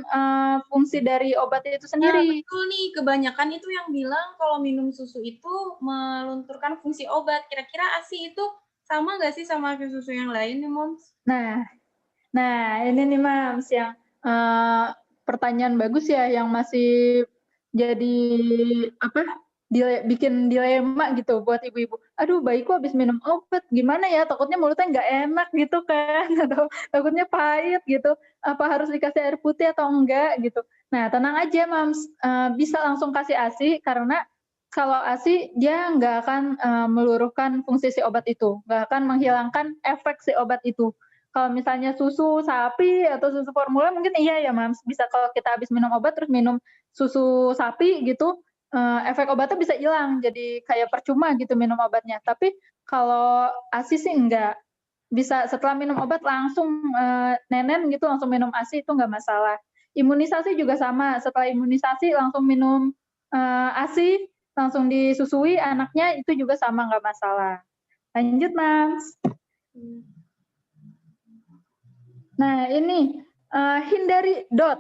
fungsi dari obat itu
Nah,
sendiri.
betul nih, kebanyakan itu yang bilang kalau minum susu itu melunturkan fungsi obat. Kira-kira ASI itu sama nggak sih sama susu yang lain nih, Moms?
Nah ini nih Mams yang pertanyaan bagus ya, yang masih jadi bikin dilema gitu buat ibu-ibu. Aduh bayiku habis minum obat, gimana ya? Takutnya mulutnya nggak enak gitu kan, atau takutnya pahit gitu. Apa harus dikasih air putih atau enggak gitu. Nah tenang aja Mams, bisa langsung kasih ASI karena kalau ASI dia nggak akan meluruhkan fungsi si obat itu, nggak akan menghilangkan efek si obat itu. Kalau misalnya susu sapi atau susu formula mungkin iya ya Mams, bisa kalau kita habis minum obat terus minum susu sapi gitu, efek obatnya bisa hilang, jadi kayak percuma gitu minum obatnya. Tapi kalau ASI sih enggak, bisa setelah minum obat langsung nenen gitu, langsung minum ASI itu nggak masalah. Imunisasi juga sama, setelah imunisasi langsung minum ASI, langsung disusui anaknya itu juga sama nggak masalah. Lanjut Mams. Nah ini hindari DOT.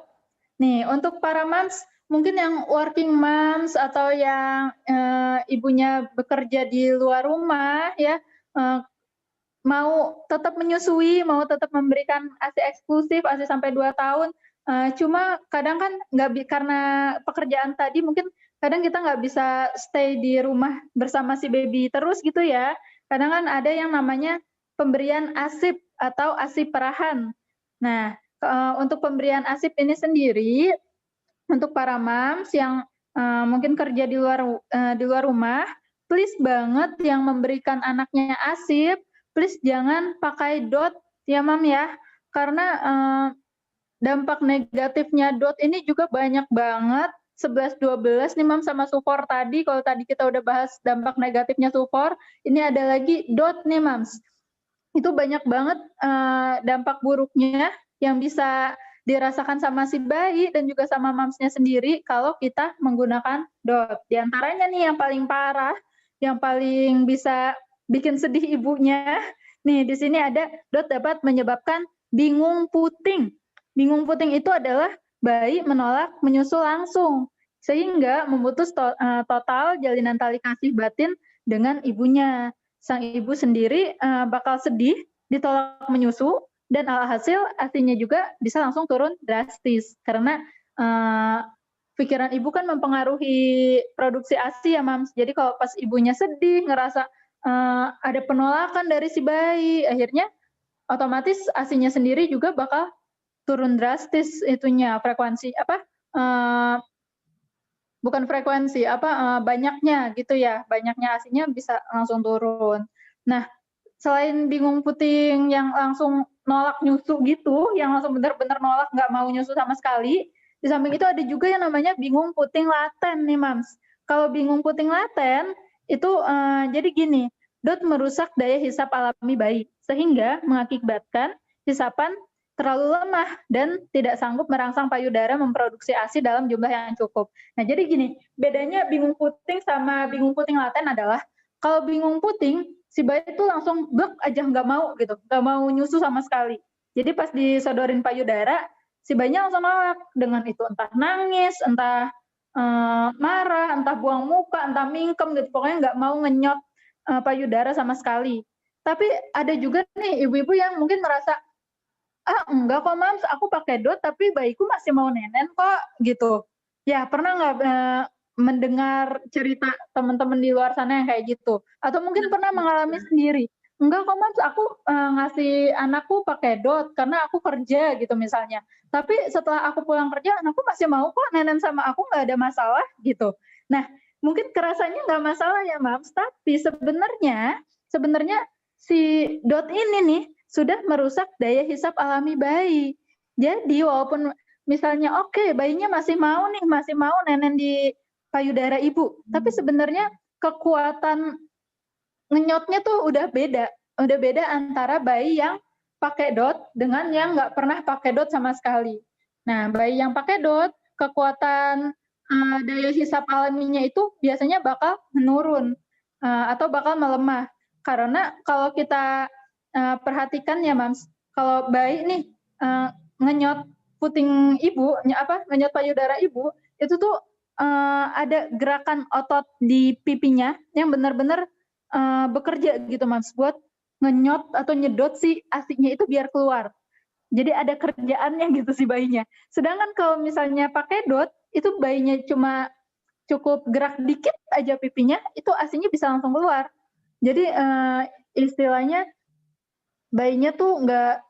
Nih untuk para moms mungkin yang working moms atau yang ibunya bekerja di luar rumah ya, mau tetap menyusui, mau tetap memberikan ASI eksklusif, ASI sampai 2 tahun, cuma kadang kan karena pekerjaan tadi mungkin kadang kita nggak bisa stay di rumah bersama si baby terus gitu ya. Kadang kan ada yang namanya pemberian ASIP atau ASI perahan. Nah, untuk pemberian ASIP ini sendiri, untuk para moms yang mungkin kerja di luar rumah, please banget yang memberikan anaknya ASIP, please jangan pakai DOT ya Mam ya, karena dampak negatifnya DOT ini juga banyak banget. 11-12 nih Mam sama Sufor tadi, kalau tadi kita udah bahas dampak negatifnya Sufor, ini ada lagi DOT nih Mams. Itu banyak banget dampak buruknya yang bisa dirasakan sama si bayi dan juga sama mamsnya sendiri kalau kita menggunakan DOT. Di antaranya nih yang paling parah, yang paling bisa bikin sedih ibunya, nih di sini ada DOT dapat menyebabkan bingung puting. Bingung puting itu adalah bayi menolak menyusu langsung, sehingga memutus total jalinan tali kasih batin dengan ibunya. Sang ibu sendiri bakal sedih, ditolak menyusu, dan alhasil ASI-nya juga bisa langsung turun drastis. Karena pikiran ibu kan mempengaruhi produksi ASI ya Mams. Jadi kalau pas ibunya sedih, ngerasa ada penolakan dari si bayi, akhirnya otomatis ASI-nya sendiri juga bakal turun drastis itunya, frekuensi bukan frekuensi, banyaknya gitu ya, banyaknya ASI-nya bisa langsung turun. Nah, selain bingung puting yang langsung nolak nyusu gitu, yang langsung benar-benar nolak nggak mau nyusu sama sekali, di samping itu ada juga yang namanya bingung puting laten nih, Mams. Kalau bingung puting laten itu jadi gini, DOT merusak daya hisap alami bayi sehingga mengakibatkan hisapan terlalu lemah dan tidak sanggup merangsang payudara memproduksi ASI dalam jumlah yang cukup. Nah, jadi gini, bedanya bingung puting sama bingung puting laten adalah kalau bingung puting si bayi itu langsung blek aja nggak mau gitu, nggak mau nyusu sama sekali. Jadi pas disodorin payudara, si bayinya langsung nolak dengan itu entah nangis, entah marah, entah buang muka, entah mingkem gitu, pokoknya nggak mau ngenyot payudara sama sekali. Tapi ada juga nih ibu-ibu yang mungkin merasa, ah enggak kok Mams, aku pakai DOT tapi bayiku masih mau nenen kok gitu. Ya pernah nggak mendengar cerita teman-teman di luar sana yang kayak gitu? Atau mungkin pernah mengalami sendiri? Enggak kok Mams, aku ngasih anakku pakai DOT karena aku kerja gitu misalnya. Tapi setelah aku pulang kerja, anakku masih mau kok nenen sama aku, nggak ada masalah gitu. Nah, mungkin kerasanya nggak masalah ya Mams, tapi sebenarnya si DOT ini nih sudah merusak daya hisap alami bayi. Jadi walaupun misalnya oke, bayinya masih mau nenen di payudara ibu, tapi sebenarnya kekuatan ngenyotnya tuh udah beda antara bayi yang pakai DOT dengan yang nggak pernah pakai DOT sama sekali. Nah, bayi yang pakai DOT, kekuatan daya hisap alaminya itu biasanya bakal menurun atau bakal melemah. Karena kalau kita perhatikan ya, Mams, kalau bayi nih ngenyot puting ibu, ngenyot payudara ibu, itu tuh ada gerakan otot di pipinya yang benar-benar bekerja gitu Mas, buat ngenyot atau nyedot si ASI-nya itu biar keluar. Jadi ada kerjaannya gitu si bayinya. Sedangkan kalau misalnya pakai DOT, itu bayinya cuma cukup gerak dikit aja pipinya, itu ASI-nya bisa langsung keluar. Jadi istilahnya bayinya tuh nggak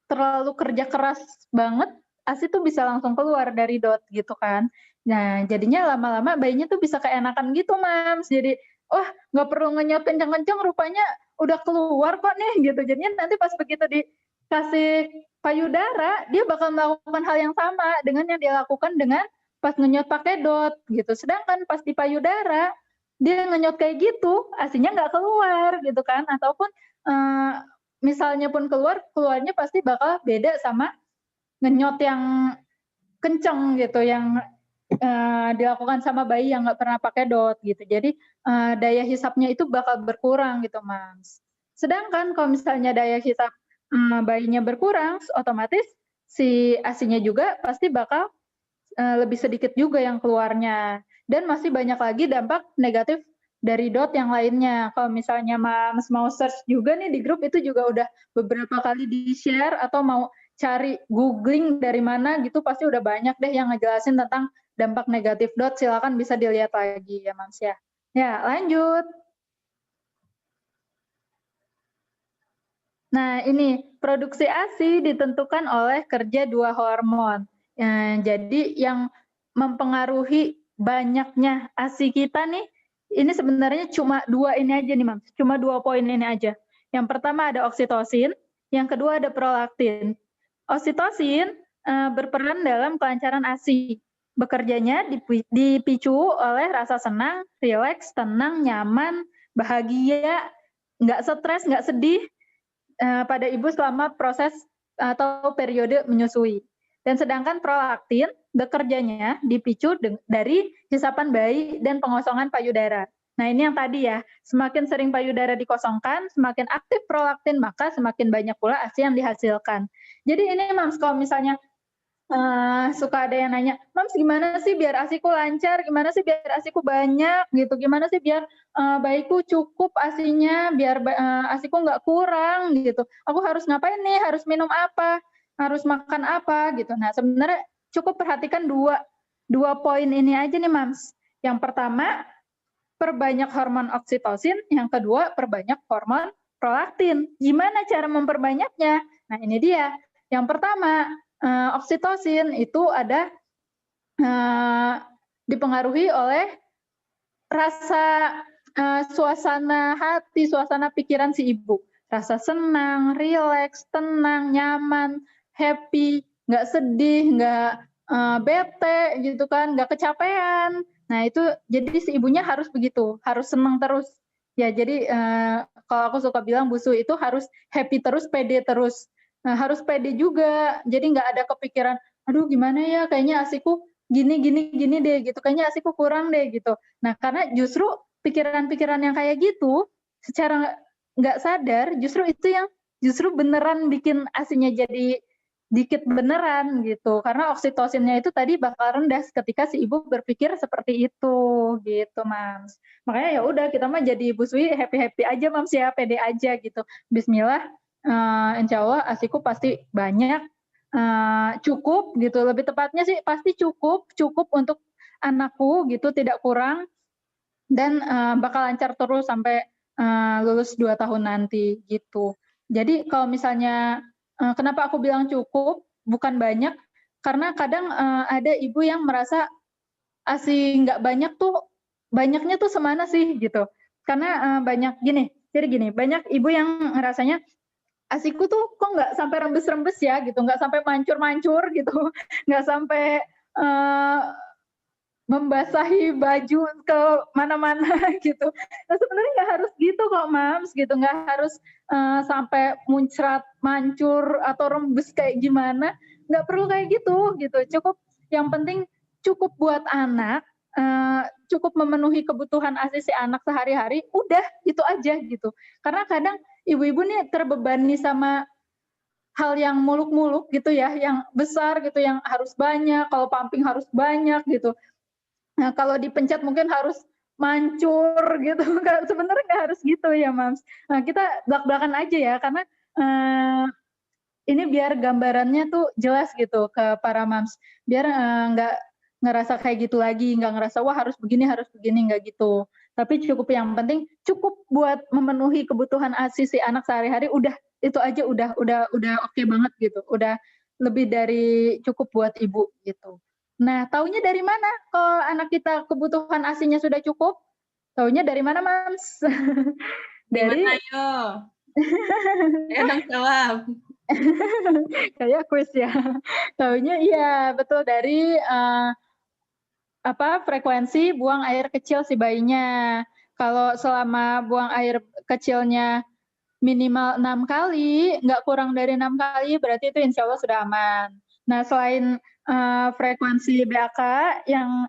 terlalu kerja keras banget, ASI tuh bisa langsung keluar dari DOT gitu kan. Nah, jadinya lama-lama bayinya tuh bisa keenakan gitu, Mams. Jadi, wah nggak perlu ngenyot kenceng-kenceng, rupanya udah keluar kok nih gitu. Jadinya nanti pas begitu dikasih payudara, dia bakal melakukan hal yang sama dengan yang dia lakukan dengan pas ngenyot pakai DOT gitu. Sedangkan pas di payudara, dia ngenyot kayak gitu, ASI-nya nggak keluar gitu kan. Ataupun misalnya pun keluarnya pasti bakal beda sama ngenyot yang kenceng gitu, yang dilakukan sama bayi yang nggak pernah pakai DOT gitu. Jadi daya hisapnya itu bakal berkurang gitu, Mas. Sedangkan kalau misalnya daya hisap bayinya berkurang, otomatis si ASI-nya juga pasti bakal lebih sedikit juga yang keluarnya. Dan masih banyak lagi dampak negatif dari DOT yang lainnya. Kalau misalnya Mas mau search juga nih di grup, itu juga udah beberapa kali di-share, atau mau cari googling dari mana gitu, pasti udah banyak deh yang ngejelasin tentang dampak negatif DOT. Silakan bisa dilihat lagi ya Mas ya. Ya, lanjut. Nah, ini produksi ASI ditentukan oleh kerja dua hormon. Jadi yang mempengaruhi banyaknya ASI kita nih, ini sebenarnya cuma dua ini aja nih, Mams. Cuma 2 poin ini aja. Yang pertama ada oksitosin, yang kedua ada prolaktin. Oksitosin berperan dalam kelancaran ASI. Bekerjanya dipicu oleh rasa senang, rileks, tenang, nyaman, bahagia, nggak stres, nggak sedih, pada ibu selama proses atau periode menyusui. Dan sedangkan prolaktin bekerjanya dipicu dari hisapan bayi dan pengosongan payudara. Nah, ini yang tadi ya, semakin sering payudara dikosongkan, semakin aktif prolaktin, maka semakin banyak pula ASI yang dihasilkan. Jadi ini Mams, kalau misalnya suka ada yang nanya, Mams gimana sih biar ASIku lancar, gimana sih biar ASIku banyak gitu, gimana sih biar bayiku cukup ASInya, biar ASIku nggak kurang gitu. Aku harus ngapain nih, harus minum apa, harus makan apa gitu. Nah sebenarnya cukup perhatikan dua poin ini aja nih Mams. Yang pertama, perbanyak hormon oksitosin, yang kedua perbanyak hormon prolaktin. Gimana cara memperbanyaknya? Nah ini dia. Yang pertama, oksitosin itu ada dipengaruhi oleh rasa suasana hati, suasana pikiran si ibu. rasa senang, rileks, tenang, nyaman, happy, nggak sedih, nggak bete gitu kan, nggak kecapean. Nah itu jadi si ibunya harus begitu, harus senang terus. Ya jadi kalau aku suka bilang busu itu harus happy terus, pede terus. Nah, harus pede juga, jadi nggak ada kepikiran, aduh gimana ya, kayaknya ASIku gini gini gini deh gitu, kayaknya ASIku kurang deh gitu. Nah karena justru pikiran-pikiran yang kayak gitu, secara nggak sadar justru itu yang justru beneran bikin ASInya jadi dikit beneran gitu, karena oksitosinnya itu tadi bakal rendah ketika si ibu berpikir seperti itu, gitu Mams. Makanya ya udah kita mah jadi ibu sui happy-happy aja Mams ya, pede aja gitu. Bismillah, insya Allah ASIku pasti banyak, cukup gitu, lebih tepatnya sih pasti cukup, cukup untuk anakku gitu, tidak kurang, dan bakal lancar terus sampai lulus 2 tahun nanti gitu. Jadi kalau misalnya kenapa aku bilang cukup, bukan banyak, karena kadang ada ibu yang merasa ASI nggak banyak tuh, banyaknya tuh semana sih gitu. Karena banyak jadi gini, banyak ibu yang ngerasanya ASIku tuh kok nggak sampai rembes-rembes ya gitu, nggak sampai mancur-mancur gitu, nggak sampai membasahi baju ke mana-mana gitu. Nah, sebenarnya nggak harus gitu kok, Mams, gitu. Nggak harus sampai muncrat, mancur, atau rembes kayak gimana. Nggak perlu kayak gitu. Cukup, yang penting cukup buat anak, cukup memenuhi kebutuhan ASI si anak sehari-hari, udah itu aja gitu. Karena kadang ibu-ibu nih terbebani sama hal yang muluk-muluk gitu ya, yang besar gitu, yang harus banyak, kalau pumping harus banyak gitu. Nah, kalau dipencet mungkin harus mancur gitu kan, sebenarnya nggak harus gitu ya, Mams. Nah, kita blak-blakan aja ya, karena ini biar gambarannya tuh jelas gitu ke para Mams, biar nggak ngerasa kayak gitu lagi, nggak ngerasa wah harus begini, nggak gitu. Tapi cukup, yang penting cukup buat memenuhi kebutuhan ASI si anak sehari-hari, udah itu aja udah oke banget gitu, udah lebih dari cukup buat ibu gitu. Nah, taunya dari mana kalau anak kita kebutuhan ASI-nya sudah cukup? Taunya dari mana, Mams?
Gimana
Dari
yo? Ayo dong jawab.
kayak kuis ya. Taunya iya, betul dari frekuensi buang air kecil si bayinya. Kalau selama buang air kecilnya minimal 6 kali, nggak kurang dari 6 kali, berarti itu insya Allah sudah aman. Nah, selain frekuensi BAK yang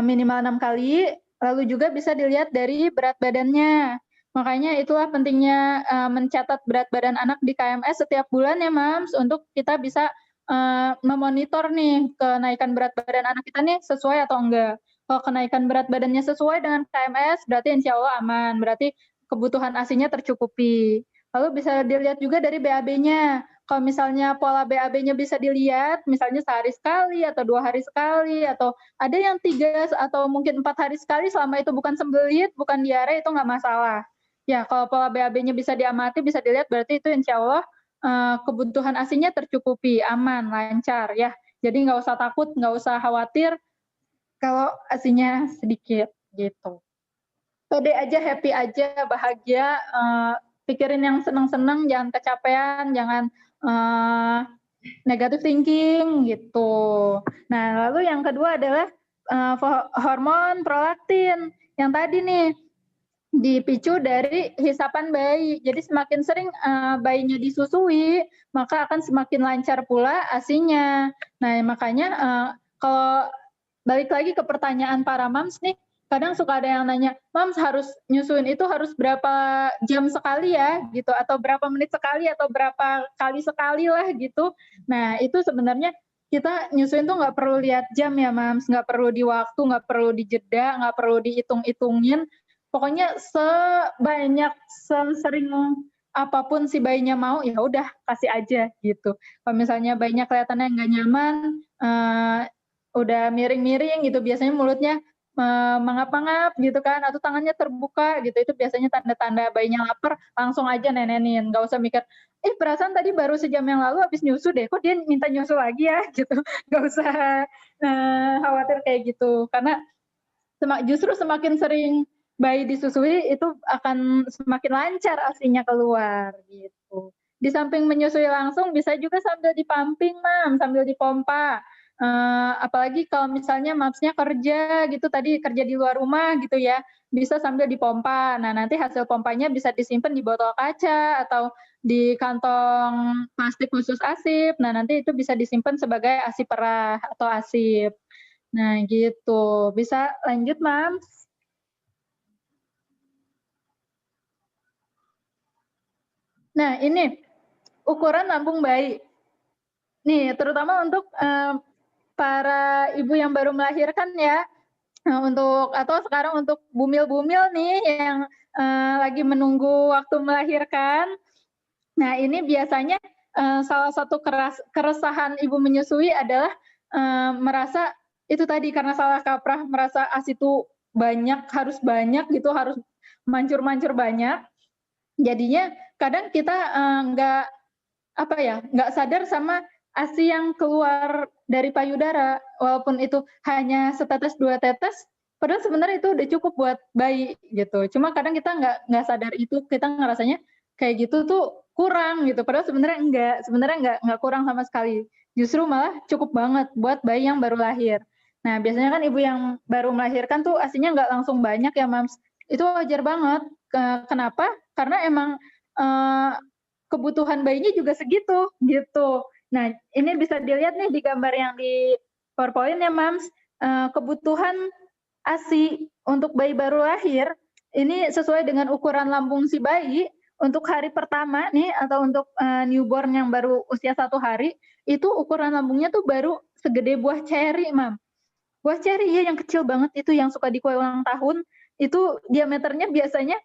minimal 6 kali, lalu juga bisa dilihat dari berat badannya. Makanya itulah pentingnya mencatat berat badan anak di KMS setiap bulan ya, Mams, untuk kita bisa memonitor nih kenaikan berat badan anak kita nih sesuai atau enggak. Kalau kenaikan berat badannya sesuai dengan KMS, berarti insya Allah aman, berarti kebutuhan ASI-nya tercukupi. Lalu bisa dilihat juga dari BAB-nya. Kalau misalnya pola BAB-nya bisa dilihat, misalnya sehari sekali atau 2 hari sekali, atau ada yang 3 atau mungkin 4 hari sekali, selama itu bukan sembelit, bukan diare, itu nggak masalah. Ya, kalau pola BAB-nya bisa diamati, bisa dilihat, berarti itu insya Allah kebutuhan ASI-nya tercukupi, aman, lancar ya. Jadi nggak usah takut, nggak usah khawatir kalau ASI-nya sedikit gitu. Pede aja, happy aja, bahagia, pikirin yang seneng-seneng, jangan kecapean, jangan negative thinking gitu. Nah, lalu yang kedua adalah hormon prolaktin. Yang tadi nih dipicu dari hisapan bayi. Jadi semakin sering bayinya disusui, maka akan semakin lancar pula ASI-nya. Nah, makanya kalau balik lagi ke pertanyaan para moms nih, kadang suka ada yang nanya, "Moms harus nyusuin itu harus berapa jam sekali ya?" gitu, atau berapa menit sekali, atau berapa kali sekali lah gitu. Nah, itu sebenarnya kita nyusuin tuh nggak perlu lihat jam ya, Moms, nggak perlu di waktu, nggak perlu di jeda, nggak perlu dihitung-hitungin. Pokoknya sebanyak, sesering apapun si bayinya mau, ya udah kasih aja gitu. Kalau misalnya bayinya kelihatannya nggak nyaman, udah miring-miring gitu, biasanya mulutnya mangap-mangap gitu kan, atau tangannya terbuka gitu, itu biasanya tanda-tanda bayinya lapar, langsung aja nenenin, nggak usah mikir, perasaan tadi baru sejam yang lalu habis nyusu deh, kok dia minta nyusu lagi ya gitu, nggak usah khawatir kayak gitu, karena justru semakin sering bayi disusui itu akan semakin lancar ASINya keluar gitu. Di samping menyusui langsung bisa juga sambil dipumping, Mam, sambil dipompa. Apalagi kalau misalnya Mamsnya kerja gitu tadi, kerja di luar rumah gitu ya, bisa sambil dipompa. Nah, nanti hasil pompanya bisa disimpan di botol kaca atau di kantong plastik khusus ASIP. Nah, nanti itu bisa disimpan sebagai ASI perah atau ASIP. Nah, gitu. Bisa lanjut, Mams? Nah, ini ukuran lambung bayi. Nih, terutama untuk para ibu yang baru melahirkan ya, untuk atau sekarang untuk bumil-bumil nih yang lagi menunggu waktu melahirkan. Nah, ini biasanya salah satu keresahan ibu menyusui adalah merasa itu tadi karena salah kaprah, merasa ASI itu harus banyak gitu, harus mancur-mancur banyak. Jadinya kadang kita nggak nggak sadar sama ASI yang keluar dari payudara, walaupun itu hanya setetes 2 tetes, padahal sebenarnya itu udah cukup buat bayi gitu. Cuma kadang kita nggak sadar itu, kita ngerasanya kayak gitu tuh kurang gitu, padahal sebenarnya nggak kurang sama sekali. Justru malah cukup banget buat bayi yang baru lahir. Nah, biasanya kan ibu yang baru melahirkan tuh ASINya nggak langsung banyak ya, Mams. Itu wajar banget. Kenapa? Karena emang kebutuhan bayinya juga segitu, gitu. Nah, ini bisa dilihat nih di gambar yang di PowerPoint ya, Mams. Kebutuhan ASI untuk bayi baru lahir, ini sesuai dengan ukuran lambung si bayi, untuk hari pertama nih, atau untuk newborn yang baru usia 1 hari, itu ukuran lambungnya tuh baru segede buah ceri, Mam. Buah ceri ya, yang kecil banget itu, yang suka di kue ulang tahun, itu diameternya biasanya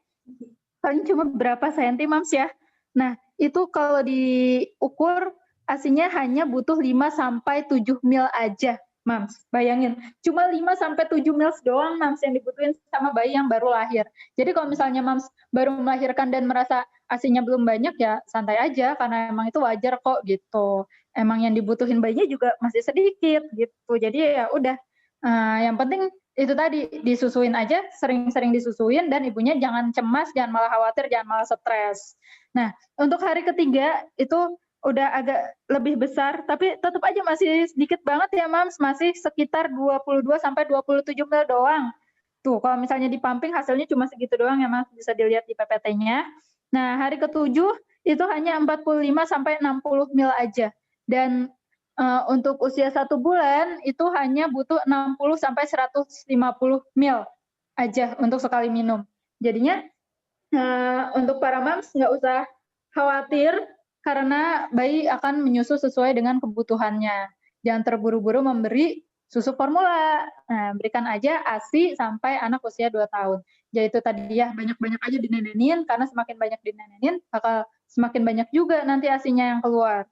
paling cuma berapa senti, Mams ya. Nah, itu kalau diukur ASINya hanya butuh 5-7 mil aja, Mams. Bayangin, cuma 5-7 mil doang, Mams, yang dibutuhin sama bayi yang baru lahir. Jadi kalau misalnya Mams baru melahirkan dan merasa ASINya belum banyak, ya santai aja, karena emang itu wajar kok gitu. Emang yang dibutuhin bayinya juga masih sedikit gitu. Jadi ya udah, yang penting itu tadi, disusuin aja, sering-sering disusuin, dan ibunya jangan cemas, jangan malah khawatir, jangan malah stres. Nah, untuk hari ketiga itu udah agak lebih besar, tapi tetap aja masih sedikit banget ya, Mams, masih sekitar 22-27 mil doang. Tuh, kalau misalnya dipumping hasilnya cuma segitu doang ya, Mas, bisa dilihat di PPT-nya. Nah, hari ketujuh itu hanya 45-60 mil aja. Dan untuk usia 1 bulan itu hanya butuh 60-150 mil aja untuk sekali minum. Jadinya untuk para moms nggak usah khawatir karena bayi akan menyusu sesuai dengan kebutuhannya. Jangan terburu-buru memberi susu formula. Nah, berikan aja ASI sampai anak usia 2 tahun. Jadi itu tadi ya, banyak-banyak aja dinenenin, karena semakin banyak dinenenin, bakal semakin banyak juga nanti ASINya yang keluar.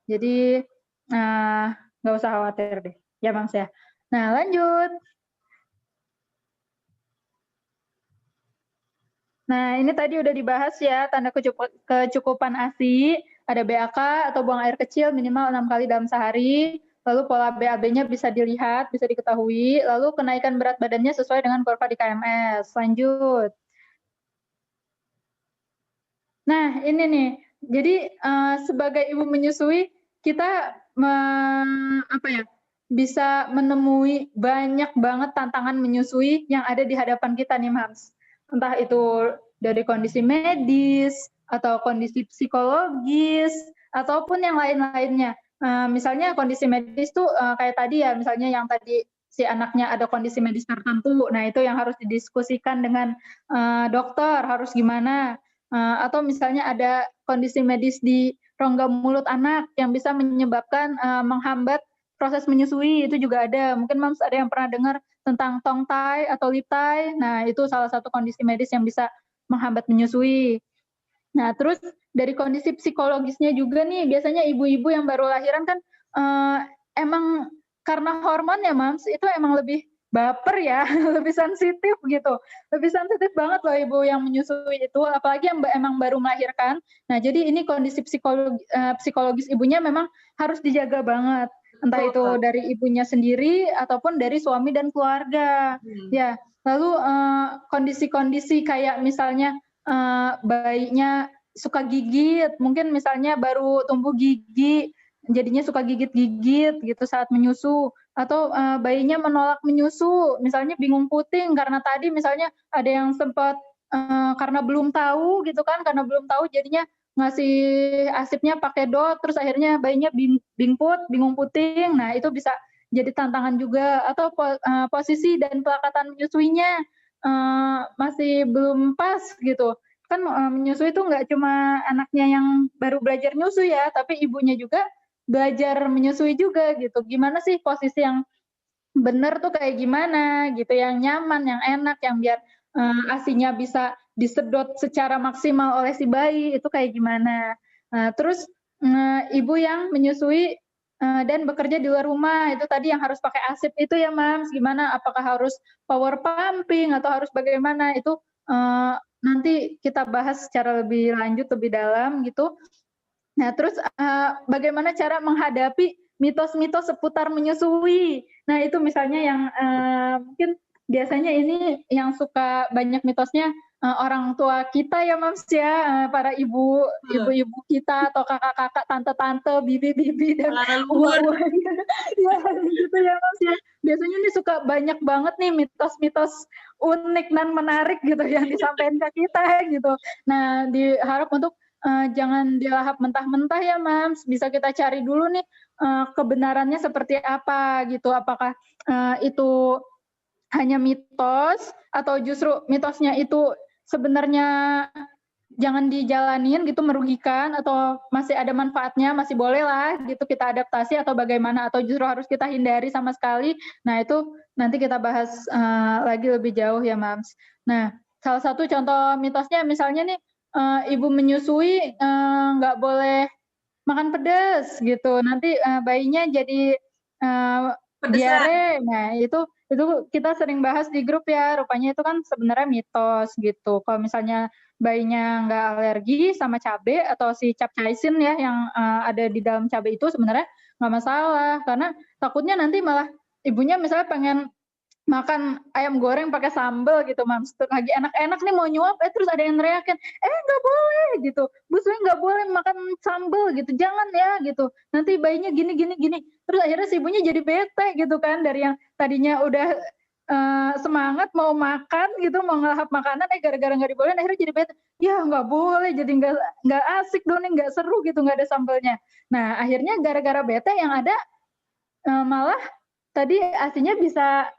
Jadi nggak usah khawatir deh, ya Mams ya. Nah, lanjut. Nah, ini tadi udah dibahas ya, tanda kecukupan ASI, ada BAK atau buang air kecil minimal 6 kali dalam sehari, lalu pola BAB-nya bisa dilihat, bisa diketahui, lalu kenaikan berat badannya sesuai dengan kurva di KMS. Lanjut. Nah, ini nih, jadi sebagai ibu menyusui, kita bisa menemui banyak banget tantangan menyusui yang ada di hadapan kita nih, Mams. Entah itu dari kondisi medis, atau kondisi psikologis, ataupun yang lain-lainnya. Misalnya kondisi medis tuh kayak tadi ya, misalnya yang tadi si anaknya ada kondisi medis tertentu, nah itu yang harus didiskusikan dengan dokter, harus gimana. Atau misalnya ada kondisi medis di rongga mulut anak yang bisa menyebabkan menghambat proses menyusui, itu juga ada. Mungkin Mams ada yang pernah dengar tentang tongue tie atau lip tie. Nah, itu salah satu kondisi medis yang bisa menghambat menyusui. Nah, terus dari kondisi psikologisnya juga nih, biasanya ibu-ibu yang baru lahiran kan emang karena hormon ya, Mams, itu emang lebih baper ya, lebih sensitif gitu. Lebih sensitif banget loh ibu yang menyusui itu, apalagi yang emang baru melahirkan. Nah, jadi ini kondisi psikologis ibunya memang harus dijaga banget. entah itu
Betul.
dari ibunya sendiri ataupun dari suami dan keluarga. Ya, lalu kondisi-kondisi kayak misalnya bayinya suka gigit, mungkin misalnya baru tumbuh gigi, jadinya suka gigit-gigit gitu saat menyusu, atau bayinya menolak menyusu, misalnya bingung puting karena tadi misalnya ada yang sempat karena belum tahu gitu kan, karena belum tahu jadinya ngasih ASIP-nya pakai dot, terus akhirnya bayinya bingput, bingung puting. Nah, itu bisa jadi tantangan juga. Atau posisi dan pelakatan menyusuinya masih belum pas gitu. Kan menyusui itu nggak cuma anaknya yang baru belajar nyusu ya, tapi ibunya juga belajar menyusui juga gitu. Gimana sih posisi yang bener tuh kayak gimana gitu, yang nyaman, yang enak, yang biar ASI-nya bisa disedot secara maksimal oleh si bayi, itu kayak gimana. Terus ibu yang menyusui dan bekerja di luar rumah, itu tadi yang harus pakai ASIP itu ya Mams, gimana, apakah harus power pumping atau harus bagaimana, itu nanti kita bahas secara lebih lanjut, lebih dalam gitu. Nah, terus bagaimana cara menghadapi mitos-mitos seputar menyusui. Nah, itu misalnya yang mungkin biasanya ini yang suka banyak mitosnya orang tua kita ya, Mams ya, para ibu-ibu kita atau kakak-kakak, tante-tante, bibi-bibi dan
Para leluhur.
uwa-uwanya. Ya, gitu ya, Mams ya. Biasanya nih suka banyak banget nih mitos-mitos unik dan menarik gitu yang disampaikan ke kita gitu. Nah, diharap untuk jangan dilahap mentah-mentah ya, Mams. Bisa kita cari dulu nih kebenarannya seperti apa gitu. Apakah itu hanya mitos atau justru mitosnya itu sebenarnya jangan dijalanin gitu, merugikan, atau masih ada manfaatnya, masih boleh lah gitu kita adaptasi, atau bagaimana, atau justru harus kita hindari sama sekali. Nah, itu nanti kita bahas lagi lebih jauh ya, Mams. Nah, salah satu contoh mitosnya misalnya nih ibu menyusui nggak boleh makan pedas gitu, nanti bayinya jadi
Pedesan.
diare. Nah, itu kita sering bahas di grup ya, rupanya itu kan sebenarnya mitos gitu. Kalau misalnya bayinya nggak alergi sama cabe atau si capsaicin ya yang ada di dalam cabe itu sebenarnya nggak masalah, karena takutnya nanti malah ibunya misalnya pengen makan ayam goreng pakai sambal gitu, Mams. Lagi enak-enak nih mau nyuap, terus ada yang neriakin, nggak boleh gitu, Bu Sui nggak boleh makan sambal gitu, jangan ya gitu. Nanti bayinya gini gini gini. Terus akhirnya si ibunya jadi bete gitu kan, dari yang tadinya udah semangat mau makan gitu, mau ngelahap makanan, gara-gara nggak dibolehin akhirnya jadi bete. Ya nggak boleh, jadi nggak asik dong nih, nggak seru gitu, nggak ada sambalnya. Nah akhirnya gara-gara bete yang ada malah tadi ASI-nya bisa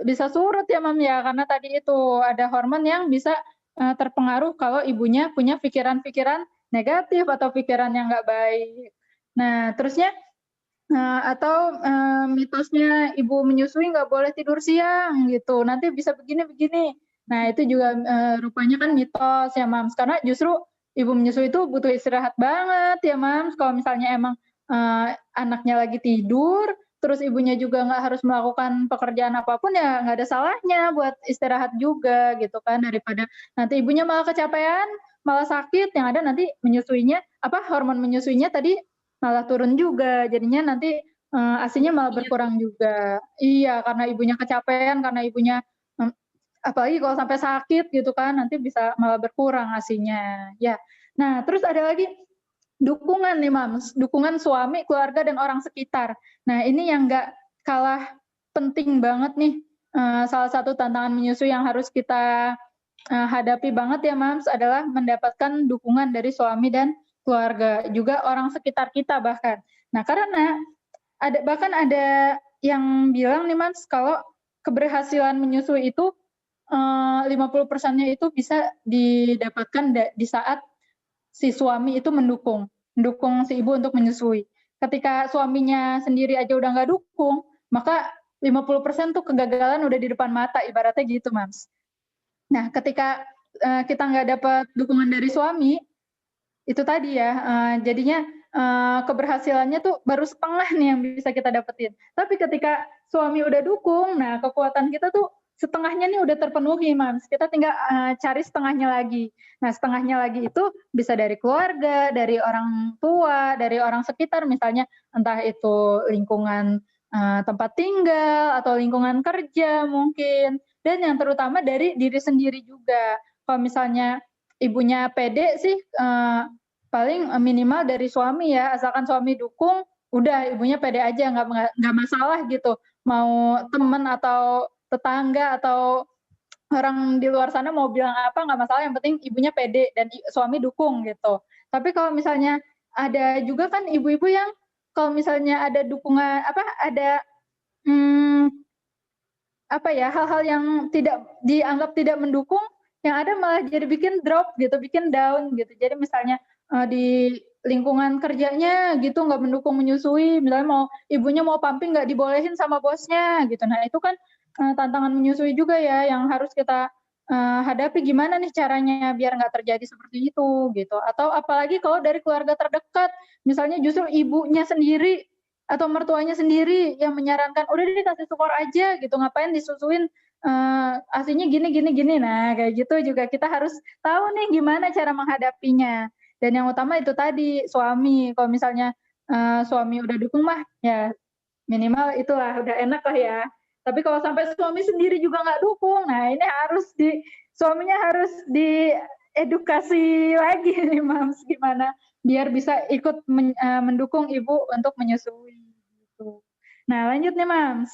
bisa surut ya, Mam, ya, karena tadi itu ada hormon yang bisa terpengaruh kalau ibunya punya pikiran-pikiran negatif atau pikiran yang nggak baik. Nah, terusnya atau mitosnya ibu menyusui nggak boleh tidur siang gitu, nanti bisa begini-begini. Nah, itu juga rupanya kan mitos ya, Mams, karena justru ibu menyusui itu butuh istirahat banget ya, Mams. Kalau misalnya emang anaknya lagi tidur, terus ibunya juga nggak harus melakukan pekerjaan apapun, ya nggak ada salahnya buat istirahat juga gitu kan, daripada nanti ibunya malah kecapean, malah sakit, yang ada nanti hormon menyusuinya tadi malah turun juga, jadinya nanti ASI-nya malah
Iya.
berkurang juga. Iya, karena ibunya kecapean, karena ibunya apalagi kalau sampai sakit gitu kan, nanti bisa malah berkurang ASI-nya. Ya. Nah, terus ada lagi dukungan nih, Mams, dukungan suami, keluarga, dan orang sekitar. Nah, ini yang nggak kalah penting banget nih. Salah satu tantangan menyusui yang harus kita hadapi banget ya, Mams, adalah mendapatkan dukungan dari suami dan keluarga, juga orang sekitar kita bahkan. Nah, karena bahkan ada yang bilang nih, Mams, kalau keberhasilan menyusui itu 50%-nya itu bisa didapatkan di saat si suami itu mendukung si ibu untuk menyusui. Ketika suaminya sendiri aja udah nggak dukung, maka 50% tuh kegagalan udah di depan mata, ibaratnya gitu, Mams. Nah, ketika kita nggak dapat dukungan dari suami, itu tadi ya, jadinya keberhasilannya tuh baru setengah nih yang bisa kita dapetin. Tapi ketika suami udah dukung, nah kekuatan kita tuh setengahnya nih udah terpenuhi, Mams. Kita tinggal cari setengahnya lagi. Nah, setengahnya lagi itu bisa dari keluarga, dari orang tua, dari orang sekitar, misalnya entah itu lingkungan tempat tinggal atau lingkungan kerja mungkin. Dan yang terutama dari diri sendiri juga. Kalau misalnya ibunya pede sih, paling minimal dari suami ya, asalkan suami dukung, udah ibunya pede aja, nggak masalah gitu. Mau temen atau tetangga atau orang di luar sana mau bilang apa nggak masalah, yang penting ibunya pede dan suami dukung gitu. Tapi kalau misalnya ada juga kan ibu-ibu yang kalau misalnya ada dukungan ada hal-hal yang tidak dianggap tidak mendukung, yang ada malah jadi bikin drop gitu, bikin down gitu. Jadi misalnya di lingkungan kerjanya gitu nggak mendukung menyusui, misalnya ibunya mau pumping nggak dibolehin sama bosnya gitu. Nah itu kan tantangan menyusui juga ya yang harus kita hadapi, gimana nih caranya biar nggak terjadi seperti itu gitu. Atau apalagi kalau dari keluarga terdekat, misalnya justru ibunya sendiri atau mertuanya sendiri yang menyarankan, udah deh kasih sukor aja gitu, ngapain disusuin asinya gini gini gini. Nah kayak gitu juga kita harus tahu nih gimana cara menghadapinya. Dan yang utama itu tadi suami, kalau misalnya suami udah dukung mah ya minimal itulah udah enak lah ya. Tapi kalau sampai suami sendiri juga nggak dukung, nah ini suaminya harus diedukasi lagi nih Mams, gimana biar bisa ikut mendukung ibu untuk menyusui gitu. Nah lanjut nih Mams.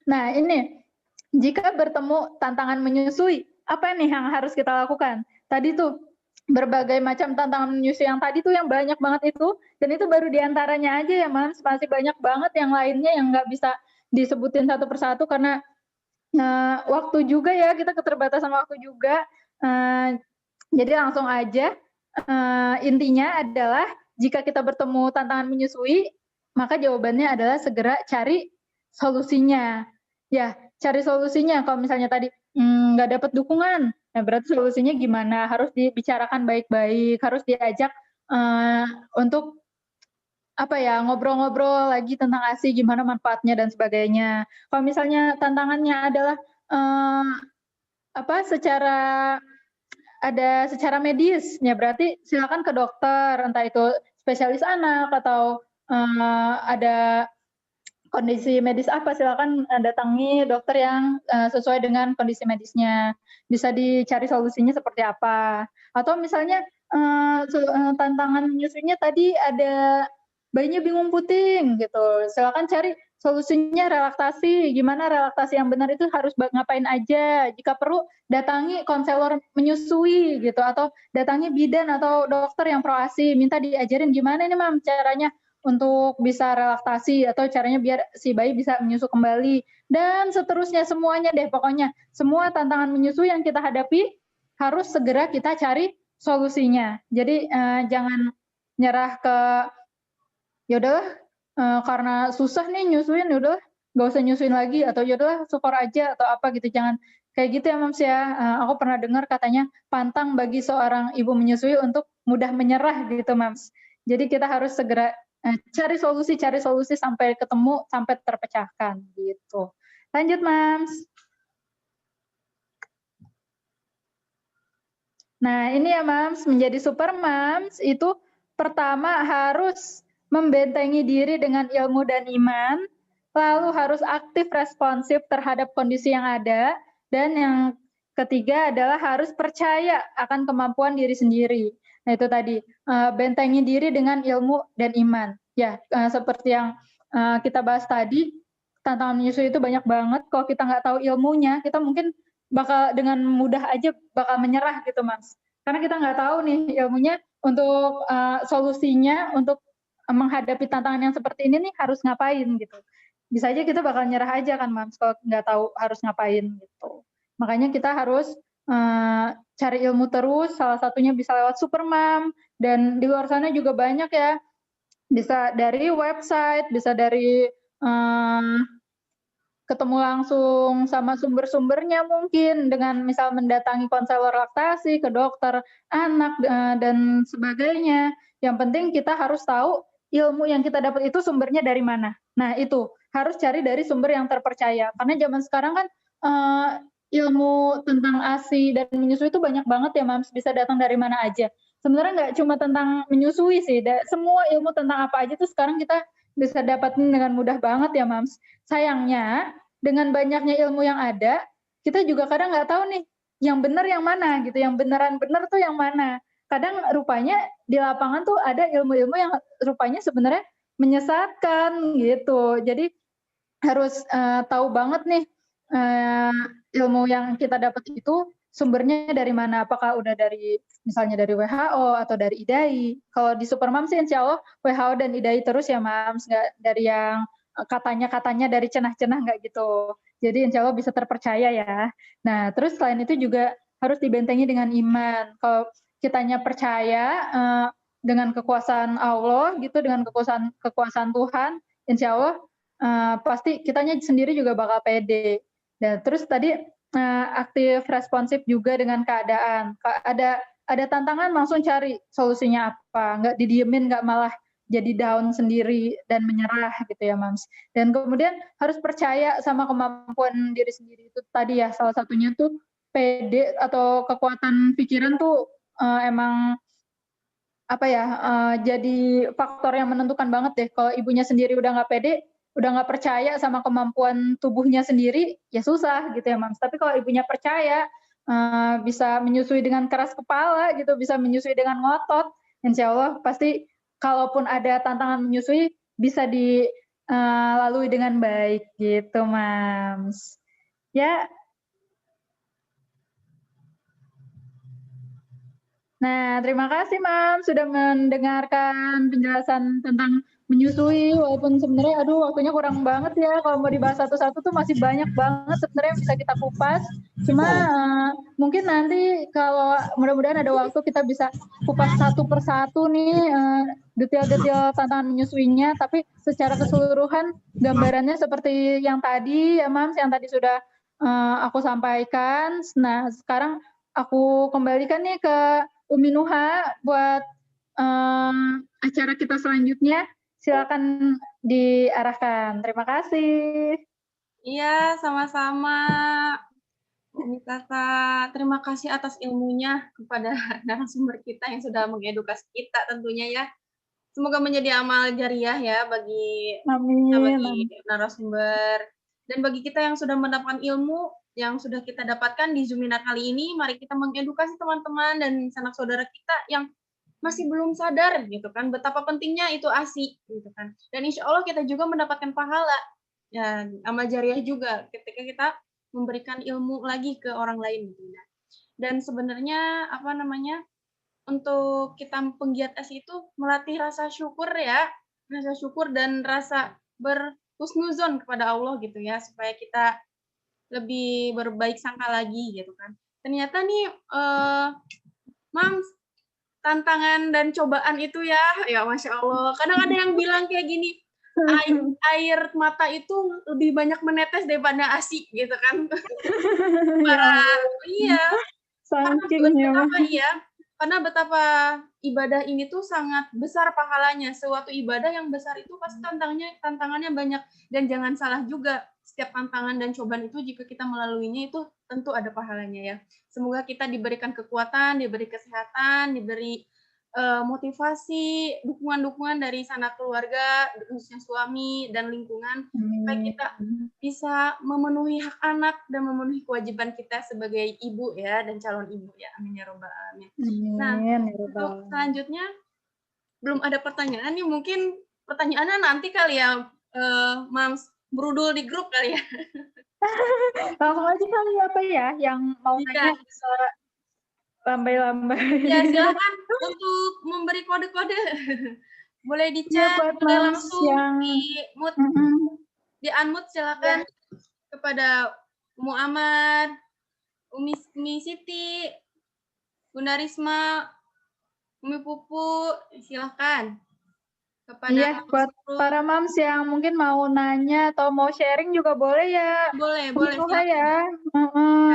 Nah ini, jika bertemu tantangan menyusui, apa nih yang harus kita lakukan? Tadi tuh berbagai macam tantangan menyusui yang tadi tuh yang banyak banget itu, dan itu baru diantaranya aja ya Mams, masih banyak banget yang lainnya yang nggak bisa disebutin satu persatu karena waktu juga ya, kita keterbatasan waktu juga. Jadi langsung aja, intinya adalah jika kita bertemu tantangan menyusui, maka jawabannya adalah segera cari solusinya. Ya, cari solusinya. Kalau misalnya tadi nggak dapat dukungan, nah berarti solusinya gimana? Harus dibicarakan baik-baik, harus diajak untuk ngobrol-ngobrol lagi tentang ASI, gimana manfaatnya dan sebagainya. Kalau misalnya tantangannya adalah secara medis, ya berarti silakan ke dokter, entah itu spesialis anak atau ada kondisi medis apa, silakan datangi dokter yang sesuai dengan kondisi medisnya. Bisa dicari solusinya seperti apa. Atau misalnya tantangan menyusuinya tadi ada bayinya bingung puting gitu. Silakan cari solusinya relaksasi. Gimana relaksasi yang benar itu harus ngapain aja. Jika perlu datangi konselor menyusui gitu, atau datangi bidan atau dokter yang pro ASI, minta diajarin gimana nih Mam caranya untuk bisa relaksasi atau caranya biar si bayi bisa menyusu kembali, dan seterusnya semuanya deh, pokoknya semua tantangan menyusui yang kita hadapi harus segera kita cari solusinya. Jadi jangan nyerah ke yaudahlah karena susah nih nyusuin, yaudahlah nggak usah nyusuin lagi, atau yaudahlah syukur aja atau apa gitu. Jangan kayak gitu ya Mams ya. Aku pernah dengar katanya pantang bagi seorang ibu menyusui untuk mudah menyerah gitu Mams. Jadi kita harus segera cari solusi sampai ketemu, sampai terpecahkan gitu. Lanjut Mams. Nah ini ya Mams, menjadi super Mams itu pertama harus membentengi diri dengan ilmu dan iman, lalu harus aktif responsif terhadap kondisi yang ada, dan yang ketiga adalah harus percaya akan kemampuan diri sendiri. Nah itu tadi, bentengi diri dengan ilmu dan iman. Ya, seperti yang kita bahas tadi, tantangan menyusui itu banyak banget. Kalau kita nggak tahu ilmunya, kita mungkin bakal dengan mudah aja bakal menyerah gitu Mas. Karena kita nggak tahu nih ilmunya untuk solusinya, untuk menghadapi tantangan yang seperti ini nih harus ngapain gitu. Bisa aja kita bakal nyerah aja kan Mas, kalau nggak tahu harus ngapain gitu. Makanya kita harus cari ilmu terus, salah satunya bisa lewat Supermam, dan di luar sana juga banyak ya, bisa dari website, bisa dari ketemu langsung sama sumber-sumbernya mungkin, dengan misal mendatangi konselor laktasi, ke dokter anak, dan sebagainya. Yang penting kita harus tahu ilmu yang kita dapat itu sumbernya dari mana. Nah itu, harus cari dari sumber yang terpercaya. Karena zaman sekarang kan ilmu tentang ASI dan menyusui itu banyak banget ya Mams, bisa datang dari mana aja. Sebenarnya nggak cuma tentang menyusui sih, semua ilmu tentang apa aja tuh sekarang kita bisa dapatin dengan mudah banget ya Mams. Sayangnya, dengan banyaknya ilmu yang ada, kita juga kadang nggak tahu nih, yang benar yang mana gitu, yang beneran benar tuh yang mana. Kadang rupanya di lapangan tuh ada ilmu-ilmu yang rupanya sebenarnya menyesatkan gitu. Jadi harus tahu banget nih ilmu yang kita dapat itu sumbernya dari mana? Apakah udah dari misalnya dari WHO atau dari IDAI? Kalau di Supermam sih insya Allah WHO dan IDAI terus ya Mams, nggak dari yang katanya-katanya dari cenah-cenah nggak gitu. Jadi insya Allah bisa terpercaya ya. Nah terus selain itu juga harus dibentengi dengan iman. Kalau kitanya percaya dengan kekuasaan Allah gitu, dengan kekuasaan Tuhan, insya Allah pasti kitanya sendiri juga bakal pede. Dan terus tadi aktif responsif juga dengan keadaan. Ada tantangan langsung cari solusinya apa, nggak didiemin, nggak malah jadi down sendiri dan menyerah gitu ya Mams. Dan kemudian harus percaya sama kemampuan diri sendiri itu tadi ya, salah satunya tuh pede atau kekuatan pikiran tuh emang apa ya, jadi faktor yang menentukan banget deh. Kalau ibunya sendiri udah nggak pede, udah nggak percaya sama kemampuan tubuhnya sendiri, ya susah gitu ya Mams. Tapi kalau ibunya percaya, bisa menyusui dengan keras kepala gitu, bisa menyusui dengan ngotot, insya Allah pasti kalaupun ada tantangan menyusui, bisa dilalui dengan baik gitu Mams. Ya, nah, terima kasih Mam sudah mendengarkan penjelasan tentang menyusui, walaupun sebenarnya aduh waktunya kurang banget ya, kalau mau dibahas satu-satu tuh masih banyak banget sebenarnya yang bisa kita kupas. Cuma mungkin nanti kalau mudah-mudahan ada waktu kita bisa kupas satu persatu nih detail-detail tantangan menyusuinya, tapi secara keseluruhan gambarannya seperti yang tadi ya Mam, yang tadi sudah aku sampaikan. Nah, sekarang aku kembalikan nih ke Umi Nuha buat acara kita selanjutnya. Silakan diarahkan. Terima kasih.
Iya, sama-sama. Umi Tata, terima kasih atas ilmunya kepada narasumber kita yang sudah mengedukasi kita tentunya ya. Semoga menjadi amal jariah ya bagi
Amin.
narasumber dan bagi kita yang sudah mendapatkan ilmu yang sudah kita dapatkan di Zoominar kali ini. Mari kita mengedukasi teman-teman dan sanak saudara kita yang masih belum sadar gitu kan betapa pentingnya itu ASI gitu kan. Dan insya Allah kita juga mendapatkan pahala ya, amal jariah juga ketika kita memberikan ilmu lagi ke orang lain gitu ya. Dan sebenarnya apa namanya, untuk kita penggiat ASI itu melatih rasa syukur ya, rasa syukur dan rasa berhusnuzon kepada Allah gitu ya, supaya kita lebih berbaik sangka lagi gitu kan. Ternyata nih Mams, tantangan dan cobaan itu ya Masya Allah. Kadang ada yang bilang kayak gini, air mata itu lebih banyak menetes daripada ASI gitu kan. Para iya. Karena betapa ibadah ini tuh sangat besar pahalanya. Suatu ibadah yang besar itu pasti tantangannya banyak. Dan jangan salah juga, setiap tantangan dan cobaan itu jika kita melaluinya itu tentu ada pahalanya ya. Semoga kita diberikan kekuatan, diberi kesehatan, diberi motivasi, dukungan-dukungan dari sanak keluarga, khususnya suami dan lingkungan, supaya kita bisa memenuhi hak anak dan memenuhi kewajiban kita sebagai ibu ya dan calon ibu ya. Amin ya robbal alamin. Nah, untuk selanjutnya belum ada pertanyaan nih, mungkin pertanyaannya nanti kali ya, Mams, berudul di grup kali ya.
Langsung aja kali apa ya yang mau nanya bisa lambai-lambai.
Ya, silakan untuk memberi kode-kode. Boleh di chat,
ya,
boleh langsung di unmute silakan kepada Umu Amar, Umi Siti, Bunda Risma, Umi Pupu, silakan.
Iya, buat para Mams yang mungkin mau nanya atau mau sharing juga boleh ya.
Boleh
ya.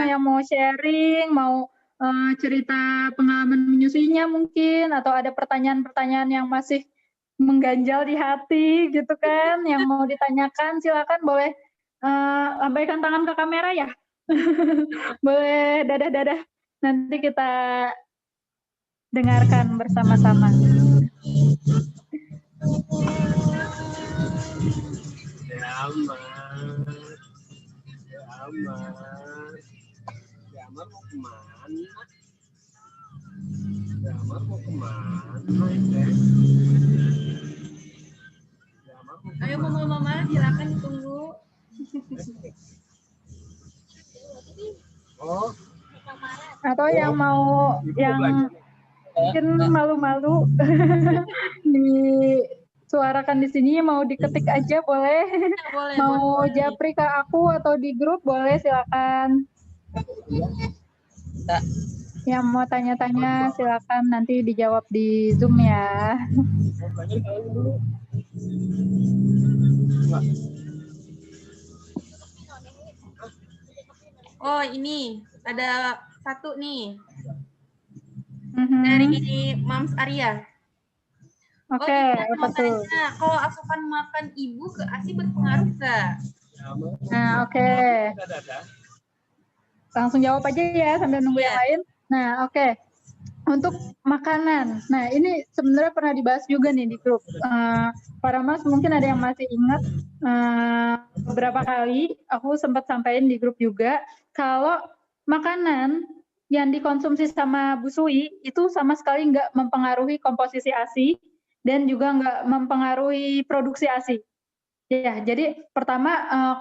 Yang mau sharing, mau cerita pengalaman menyusuinya mungkin, atau ada pertanyaan-pertanyaan yang masih mengganjal di hati gitu kan, yang mau ditanyakan silakan boleh lambaikan tangan ke kamera ya. Boleh dadah-dadah. Nanti kita dengarkan bersama-sama.
Damar mau kemana? Damar mau kemana?
Ayo mama, silakan ditunggu.
Oh,
Atau yang mau yang mungkin malu-malu disuarakan di sini mau diketik aja boleh.
Boleh,
Mau
boleh.
japri ke aku atau di grup boleh silakan. Yang mau tanya-tanya silakan nanti dijawab di Zoom ya.
Oh, ini ada satu nih
Mhm.
dari Mams Arya.
Oke,
Ini
apa
mau
tuh?
tanya, kalau asupan makan ibu ke ASI berpengaruh nggak?
Nah, oke. Langsung jawab aja ya sambil nunggu yang lain. Nah, oke. Untuk makanan. Nah, ini sebenarnya pernah dibahas juga nih di grup. Para mas mungkin ada yang masih ingat beberapa kali aku sempat sampaikan di grup juga kalau makanan yang dikonsumsi sama Bu Sui itu sama sekali nggak mempengaruhi komposisi ASI dan juga nggak mempengaruhi produksi ASI. Ya, jadi pertama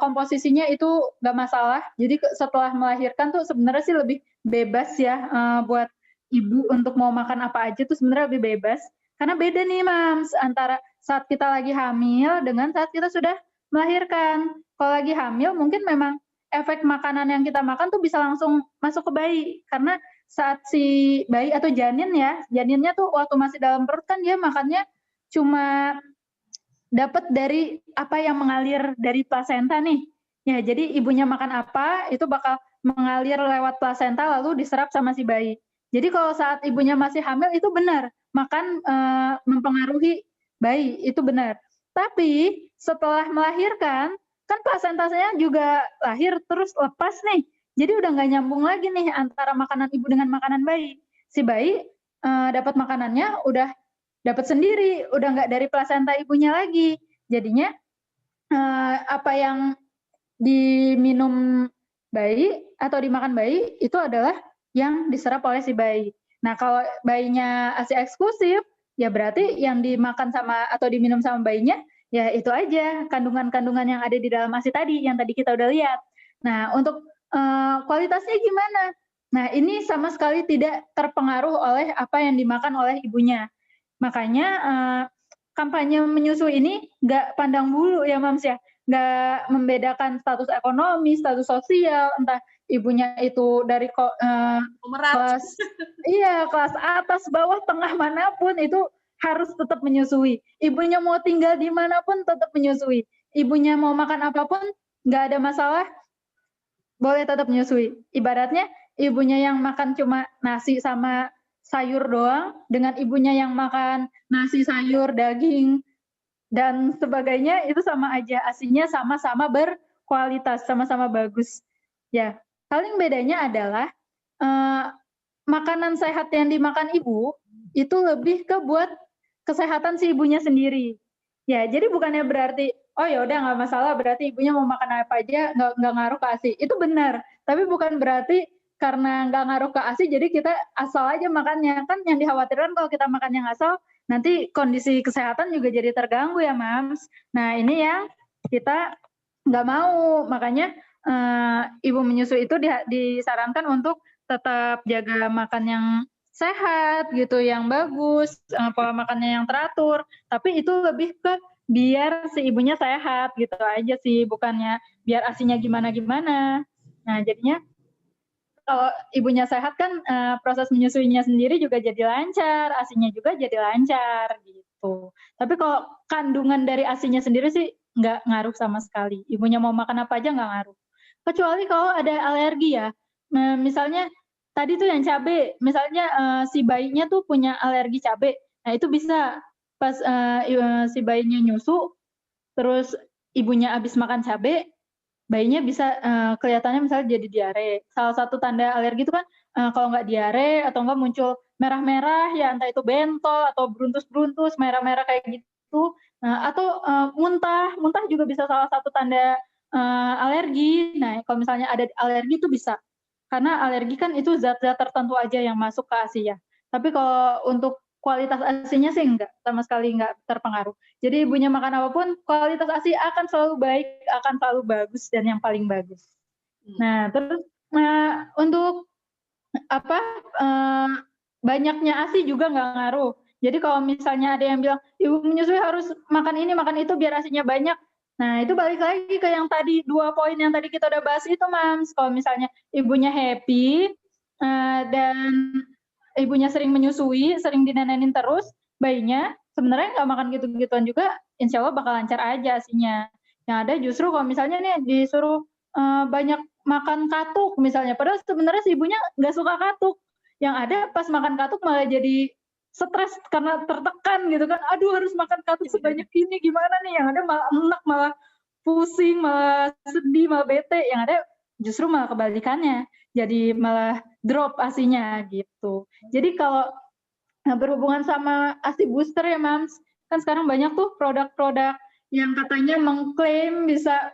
komposisinya itu nggak masalah. Jadi setelah melahirkan tuh sebenarnya sih lebih bebas ya buat ibu untuk mau makan apa aja tuh sebenarnya lebih bebas. Karena beda nih Mams antara saat kita lagi hamil dengan saat kita sudah melahirkan. Kalau lagi hamil mungkin memang efek makanan yang kita makan tuh bisa langsung masuk ke bayi. Karena saat si bayi atau janin ya, janinnya tuh waktu masih dalam perut kan dia makannya cuma dapat dari apa yang mengalir dari plasenta nih. Ya, jadi ibunya makan apa, itu bakal mengalir lewat plasenta lalu diserap sama si bayi. Jadi kalau saat ibunya masih hamil itu benar, makan mempengaruhi bayi, itu benar. Tapi setelah melahirkan, kan plasentanya juga lahir terus lepas nih. Jadi udah nggak nyambung lagi nih antara makanan ibu dengan makanan bayi. Si bayi dapat makanannya udah dapat sendiri, udah nggak dari plasenta ibunya lagi. Jadinya apa yang diminum bayi atau dimakan bayi itu adalah yang diserap oleh si bayi. Nah, kalau bayinya ASI eksklusif, ya berarti yang dimakan sama atau diminum sama bayinya ya itu aja kandungan-kandungan yang ada di dalam ASI tadi yang tadi kita udah lihat. Nah, untuk kualitasnya gimana? Nah, ini sama sekali tidak terpengaruh oleh apa yang dimakan oleh ibunya. Makanya kampanye menyusui ini nggak pandang bulu ya Mams ya, nggak membedakan status ekonomi, status sosial, entah ibunya itu dari kelas kelas atas, bawah, tengah manapun itu harus tetap menyusui. Ibunya mau tinggal di manapun tetap menyusui. Ibunya mau makan apapun nggak ada masalah, boleh tetap menyusui. Ibaratnya ibunya yang makan cuma nasi sama sayur doang, dengan ibunya yang makan nasi, sayur, daging, dan sebagainya, itu sama aja. ASINya sama-sama berkualitas, sama-sama bagus. Ya, paling bedanya adalah makanan sehat yang dimakan ibu, itu lebih ke buat kesehatan si ibunya sendiri. Ya, jadi bukannya berarti, oh ya udah nggak masalah, berarti ibunya mau makan apa aja, nggak ngaruh ke ASI. Itu benar, tapi bukan berarti karena nggak ngaruh ke ASI, jadi kita asal aja makannya. Kan yang dikhawatirkan kalau kita makan yang asal, nanti kondisi kesehatan juga jadi terganggu ya, Mams. Nah, ini yang kita nggak mau. Makanya ibu menyusui itu disarankan untuk tetap jaga makan yang sehat gitu, yang bagus, pola makannya yang teratur. Tapi itu lebih ke biar si ibunya sehat gitu aja sih, bukannya biar ASINya gimana-gimana. Nah, jadinya kalau ibunya sehat kan proses menyusuinya sendiri juga jadi lancar, ASINya juga jadi lancar gitu. Tapi kalau kandungan dari ASINya sendiri sih nggak ngaruh sama sekali. Ibunya mau makan apa aja nggak ngaruh. Kecuali kalau ada alergi ya. Misalnya tadi tuh yang cabai, misalnya si bayinya tuh punya alergi cabai, nah itu bisa pas si bayinya nyusu, terus ibunya habis makan cabai, bayinya bisa kelihatannya misalnya jadi diare. Salah satu tanda alergi itu kan kalau nggak diare atau nggak muncul merah-merah ya entah itu bentol atau beruntus-beruntus merah-merah kayak gitu. Nah, atau muntah, muntah juga bisa salah satu tanda alergi. Nah, kalau misalnya ada alergi itu bisa. Karena alergi kan itu zat-zat tertentu aja yang masuk ke ASI ya. Tapi kalau untuk kualitas ASI-nya sih enggak, sama sekali enggak terpengaruh. Jadi ibunya makan apapun, kualitas ASI akan selalu baik, akan selalu bagus dan yang paling bagus. Nah, terus untuk apa banyaknya ASI juga nggak ngaruh. Jadi kalau misalnya ada yang bilang ibu menyusui harus makan ini, makan itu biar ASI-nya banyak. Nah, itu balik lagi ke yang tadi 2 poin yang tadi kita udah bahas itu, Mams. Kalau misalnya ibunya happy dan ibunya sering menyusui, sering dinenenin terus, bayinya sebenarnya nggak makan gitu-gituan juga, insya Allah bakal lancar aja ASI-nya. Yang ada justru kalau misalnya nih disuruh banyak makan katuk misalnya, padahal sebenarnya si ibunya nggak suka katuk. Yang ada pas makan katuk malah jadi stres karena tertekan gitu kan, aduh harus makan katuk sebanyak ini gimana nih, yang ada malah enak, malah pusing, malah sedih, malah bete, yang ada justru malah kebalikannya, jadi malah drop ASI-nya gitu. Jadi kalau berhubungan sama ASI booster ya Mams, kan sekarang banyak tuh produk-produk yang katanya mengklaim bisa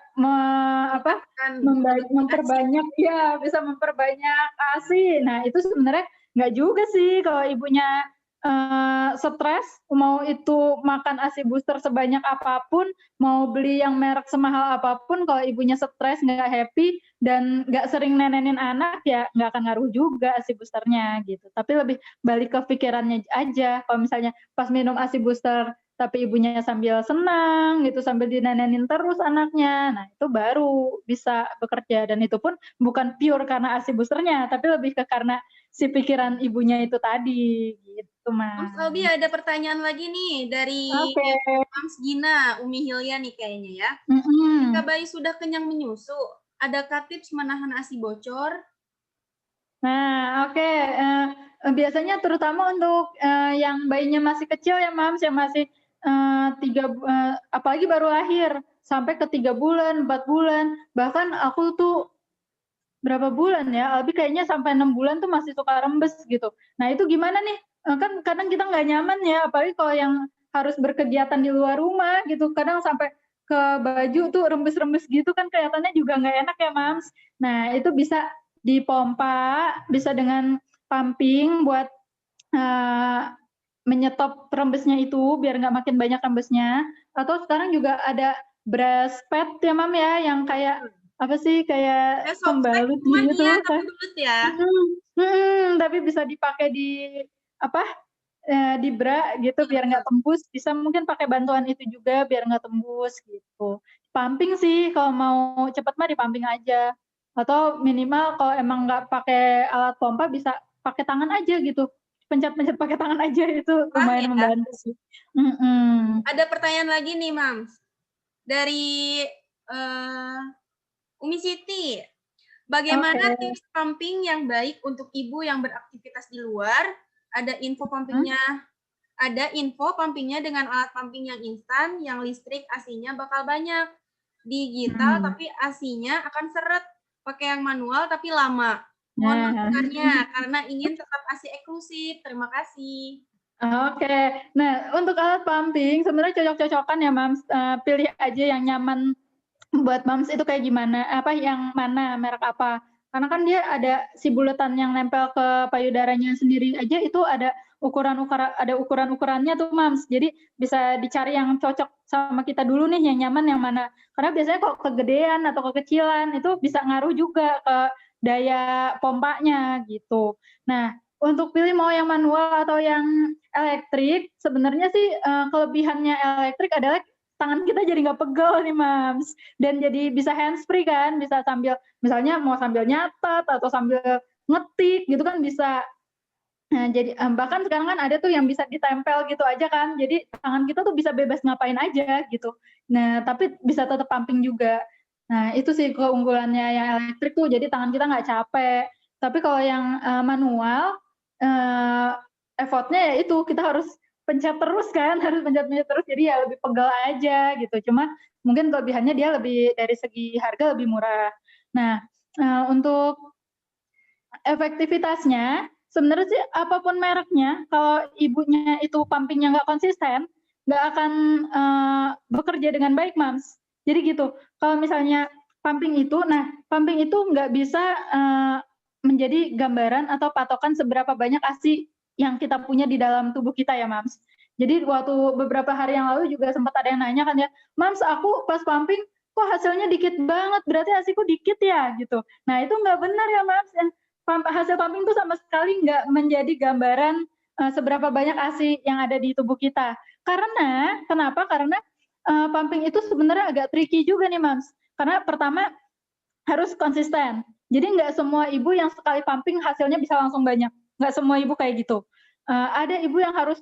memperbanyak ya, bisa memperbanyak ASI. Nah, itu sebenarnya nggak juga sih kalau ibunya stres, mau itu makan ASI booster sebanyak apapun, mau beli yang merek semahal apapun, kalau ibunya stres, nggak happy, dan nggak sering nenenin anak, ya nggak akan ngaruh juga ASI boosternya gitu. Tapi lebih balik ke pikirannya aja. Kalau misalnya pas minum ASI booster tapi ibunya sambil senang gitu, sambil dinenenin terus anaknya, nah itu baru bisa bekerja. Dan itu pun bukan pure karena ASI boosternya, tapi lebih ke karena si pikiran ibunya itu tadi gitu, Mas.
Albi ada pertanyaan lagi nih dari Mams Gina, Umi Hilya nih kayaknya ya. Jika bayi sudah kenyang menyusu, adakah tips menahan ASI bocor?
Nah, biasanya terutama untuk yang bayinya masih kecil ya, Mams, yang masih apalagi baru lahir, sampai ke 3 bulan, 4 bulan, bahkan aku tuh berapa bulan ya, Albi kayaknya sampai 6 bulan tuh masih suka rembes gitu. Nah, itu gimana nih? Kan kadang kita nggak nyaman ya, apalagi kalau yang harus berkegiatan di luar rumah gitu, kadang sampai ke baju tuh rembes-rembes gitu kan kelihatannya juga nggak enak ya, Mams. Nah, itu bisa dipompa, bisa dengan pumping buat menyetop rembesnya itu biar nggak makin banyak rembesnya. Atau sekarang juga ada breastfeed ya, Mam ya, yang kayak apa sih, kayak pembalut gitu.
Ya, pembalut ya.
Tapi bisa dipakai di di bra gitu biar nggak tembus. Bisa mungkin pakai bantuan itu juga biar nggak tembus gitu. Pumping sih kalau mau cepet mah dipumping aja. Atau minimal kalau emang nggak pakai alat pompa bisa pakai tangan aja gitu. Pencet-pencet pakai tangan aja itu lumayan membantu sih.
Ada pertanyaan lagi nih, Mams. Dari Umi Siti. Bagaimana tips pumping yang baik untuk ibu yang beraktivitas di luar? Ada info pumpingnya dengan alat pumping yang instan, yang listrik ASI-nya bakal banyak. Digital tapi ASI-nya akan seret. Pakai yang manual tapi lama. Mohon masukannya karena ingin tetap ASI eksklusif. Terima kasih.
Nah untuk alat pumping sebenarnya cocok-cocokan ya, Mams. Pilih aja yang nyaman buat Mams itu kayak gimana, yang mana, merek apa. Karena kan dia ada si buletan yang nempel ke payudaranya sendiri aja itu ada ukuran-ukurannya tuh, Mams. Jadi bisa dicari yang cocok sama kita dulu nih, yang nyaman yang mana. Karena biasanya kalau kegedean atau kekecilan itu bisa ngaruh juga ke daya pompanya gitu. Nah, untuk pilih mau yang manual atau yang elektrik, sebenarnya sih kelebihannya elektrik adalah tangan kita jadi nggak pegel nih, Mams. Dan jadi bisa hands-free kan, bisa sambil, misalnya mau sambil nyatet atau sambil ngetik gitu kan bisa. Nah, jadi bahkan sekarang kan ada tuh yang bisa ditempel gitu aja kan, jadi tangan kita tuh bisa bebas ngapain aja gitu. Nah, tapi bisa tetap pumping juga. Nah, itu sih keunggulannya yang elektrik tuh, jadi tangan kita nggak capek. Tapi kalau yang manual, effortnya ya itu, kita harus pencet terus kan, harus pencet-pencet terus, jadi ya lebih pegel aja gitu. Cuma mungkin kelebihannya dia lebih dari segi harga lebih murah. Nah, untuk efektivitasnya sebenarnya sih apapun mereknya, kalau ibunya itu pumping-nya nggak konsisten, nggak akan bekerja dengan baik, Mams. Jadi gitu. Kalau misalnya pumping itu nggak bisa menjadi gambaran atau patokan seberapa banyak ASI yang kita punya di dalam tubuh kita ya, Mams. Jadi waktu beberapa hari yang lalu juga sempat ada yang nanya kan ya, "Mams, aku pas pumping kok hasilnya dikit banget, berarti ASIku dikit ya?" gitu. Nah, itu nggak benar ya, Mams. Hasil pumping itu sama sekali nggak menjadi gambaran seberapa banyak ASI yang ada di tubuh kita. Kenapa? Karena pumping itu sebenarnya agak tricky juga nih, Mams. Karena pertama harus konsisten. Jadi nggak semua ibu yang sekali pumping hasilnya bisa langsung banyak. Nggak semua ibu kayak gitu. Ada ibu yang harus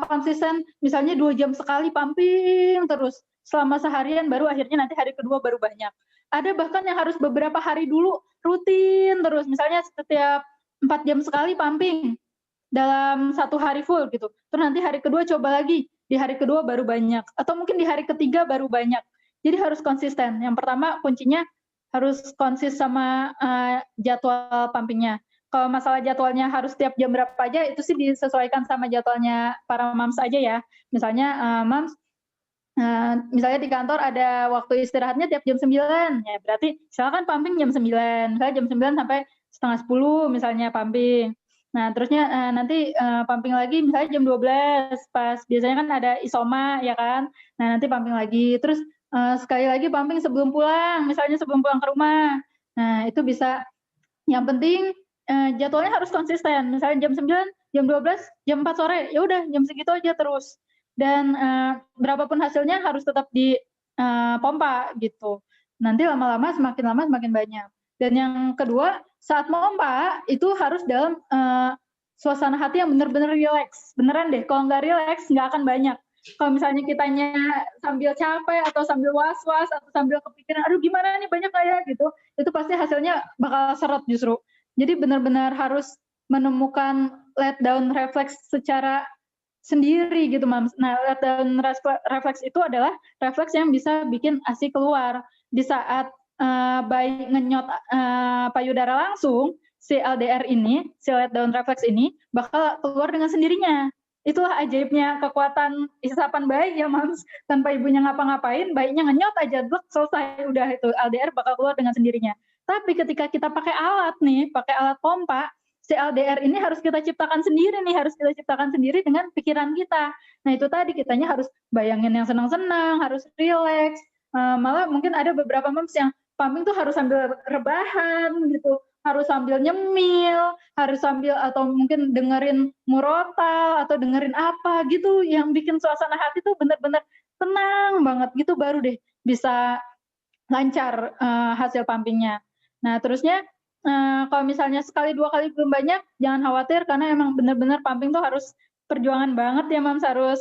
konsisten, misalnya 2 jam sekali pumping terus selama seharian, baru akhirnya nanti hari kedua baru banyak. Ada bahkan yang harus beberapa hari dulu rutin terus, misalnya setiap 4 jam sekali pumping dalam 1 hari full gitu. Terus nanti hari kedua coba lagi, di hari kedua baru banyak, atau mungkin di hari ketiga baru banyak. Jadi harus konsisten. Yang pertama kuncinya harus konsis sama jadwal pumpingnya. Kalau masalah jadwalnya harus setiap jam berapa aja, itu sih disesuaikan sama jadwalnya para moms aja ya. Misalnya moms, misalnya di kantor ada waktu istirahatnya tiap jam 9, ya berarti misalkan pumping jam 9, misalnya jam 9 sampai setengah 10 misalnya pumping. Nah, terusnya nanti pumping lagi misalnya jam 12, pas biasanya kan ada isoma ya kan. Nah, nanti pumping lagi. Terus sekali lagi pumping sebelum pulang, misalnya sebelum pulang ke rumah. Nah, itu bisa. Yang penting jadwalnya harus konsisten. Misalnya jam 9, jam 12, jam 4 sore, ya udah jam segitu aja terus. Dan berapapun hasilnya harus tetap di pompa gitu. Nanti lama-lama semakin banyak. Dan yang kedua, saat pompa itu harus dalam suasana hati yang benar-benar rileks. Beneran deh, kalau nggak rileks nggak akan banyak. Kalau misalnya kitanya sambil capek atau sambil was-was atau sambil kepikiran, aduh gimana nih banyak nggak ya gitu, itu pasti hasilnya bakal seret justru. Jadi benar-benar harus menemukan let down refleks secara sendiri gitu, Mams. Nah, let down refleks itu adalah refleks yang bisa bikin ASI keluar. Di saat bayi ngenyot payudara langsung, si LDR ini, si let down refleks ini bakal keluar dengan sendirinya. Itulah ajaibnya kekuatan isapan bayi ya, Mams. Tanpa ibunya ngapa-ngapain, bayinya ngenyot aja, blek, selesai, udah itu LDR bakal keluar dengan sendirinya. Tapi ketika kita pakai alat nih, pakai alat pompa, si LDR ini harus kita ciptakan sendiri nih, harus kita ciptakan sendiri dengan pikiran kita. Nah, itu tadi kitanya harus bayangin yang senang-senang, harus rileks. Malah mungkin ada beberapa moms yang pumping tuh harus sambil rebahan gitu, harus sambil nyemil, harus sambil atau mungkin dengerin murotal atau dengerin apa gitu yang bikin suasana hati tuh bener-bener tenang banget gitu, baru deh bisa lancar hasil pumpingnya. Nah, terusnya kalau misalnya sekali 2 kali belum banyak, jangan khawatir karena emang bener-bener pumping tuh harus perjuangan banget ya, Mams, harus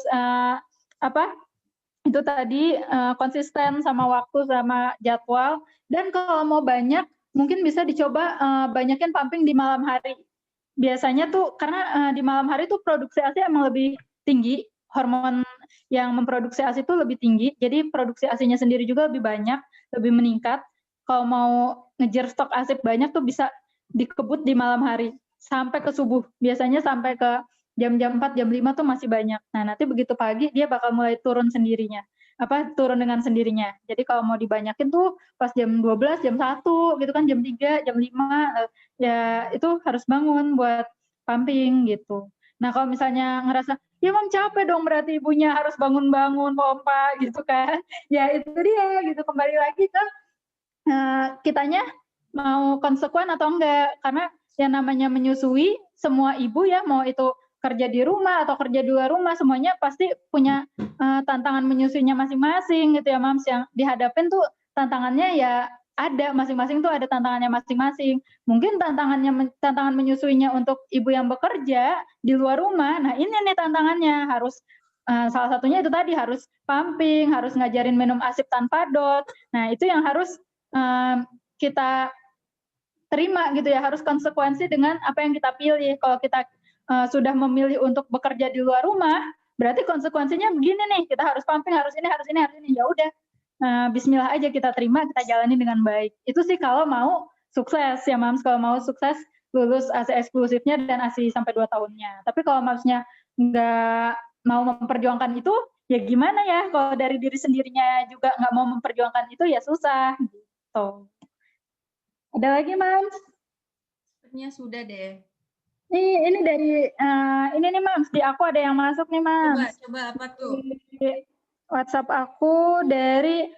itu tadi konsisten sama waktu sama jadwal. Dan kalau mau banyak, mungkin bisa dicoba banyakin pumping di malam hari. Biasanya tuh karena di malam hari tuh produksi ASI emang lebih tinggi, hormon yang memproduksi ASI itu lebih tinggi, jadi produksi ASI-nya sendiri juga lebih banyak, lebih meningkat. Kalau mau ngejar stok ASI banyak tuh bisa dikebut di malam hari sampai ke subuh. Biasanya sampai ke jam-jam 4, jam 5 tuh masih banyak. Nah, nanti begitu pagi dia bakal mulai turun sendirinya. Turun dengan sendirinya. Jadi kalau mau dibanyakin tuh pas jam 12, jam 1 gitu kan, jam 3, jam 5 ya itu harus bangun buat pumping gitu. Nah, kalau misalnya ngerasa, ya Mam capek dong berarti ibunya harus bangun-bangun pompa gitu kan. Ya itu dia gitu, kembali lagi ke kitanya mau konsekuen atau enggak. Karena yang namanya menyusui, semua ibu ya mau itu kerja di rumah atau kerja di luar rumah, semuanya pasti punya tantangan menyusuinya masing-masing gitu ya, Mams. Yang dihadapin tuh tantangannya ya ada, masing-masing tuh ada tantangannya masing-masing. Mungkin tantangan menyusuinya untuk ibu yang bekerja di luar rumah, nah ini nih tantangannya, harus salah satunya itu tadi, harus pumping, harus ngajarin minum ASI tanpa dot. Nah, itu yang harus kita terima gitu ya, harus konsekuensi dengan apa yang kita pilih. Kalau kita sudah memilih untuk bekerja di luar rumah, berarti konsekuensinya begini nih, kita harus pumping, harus ini, harus ini, harus ini. Ya udah, bismillah aja kita terima, kita jalani dengan baik. Itu sih kalau mau sukses ya Mams, kalau mau sukses lulus ASI eksklusifnya dan ASI sampai 2 tahunnya. Tapi kalau Mamsnya nggak mau memperjuangkan itu, ya gimana ya, kalau dari diri sendirinya juga nggak mau memperjuangkan itu, ya susah gitu. Ada lagi Mams?
Sepertinya sudah deh.
Ini dari ini nih Mams, di aku ada yang masuk nih Mams.
Coba apa tuh?
Di WhatsApp aku dari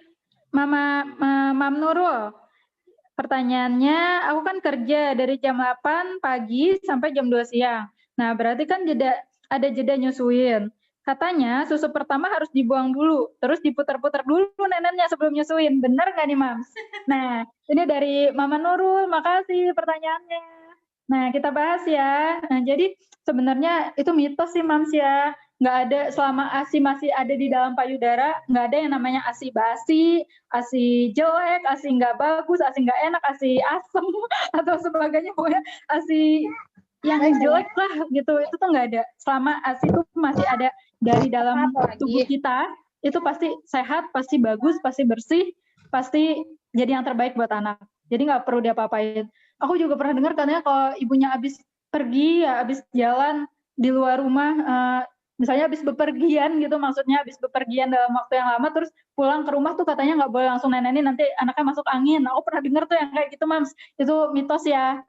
Mam Nurul. Pertanyaannya, aku kan kerja dari jam 8 pagi sampai jam 2 siang. Nah, berarti kan ada jeda nyusuin. Katanya susu pertama harus dibuang dulu, terus diputar-putar dulu neneknya sebelum nyusuin. Benar nggak nih, Mams? Nah, ini dari Mama Nurul, makasih pertanyaannya. Nah, kita bahas ya. Nah, jadi sebenarnya itu mitos sih, Mams ya. Nggak ada, selama ASI masih ada di dalam payudara, nggak ada yang namanya ASI basi, ASI jelek, ASI nggak bagus, ASI nggak enak, ASI asem, atau sebagainya. Pokoknya ASI yang jelek lah gitu, itu tuh nggak ada. Selama ASI itu masih ada dari dalam tubuh kita, itu pasti sehat, pasti bagus, pasti bersih, pasti jadi yang terbaik buat anak. Jadi nggak perlu diapa-apain. Aku juga pernah dengar katanya kalau ibunya habis pergi, ya habis jalan di luar rumah, misalnya habis bepergian gitu, maksudnya habis bepergian dalam waktu yang lama, terus pulang ke rumah tuh katanya nggak boleh langsung nenenin, nanti anaknya masuk angin. Aku pernah dengar tuh yang kayak gitu, Mams. Itu mitos ya.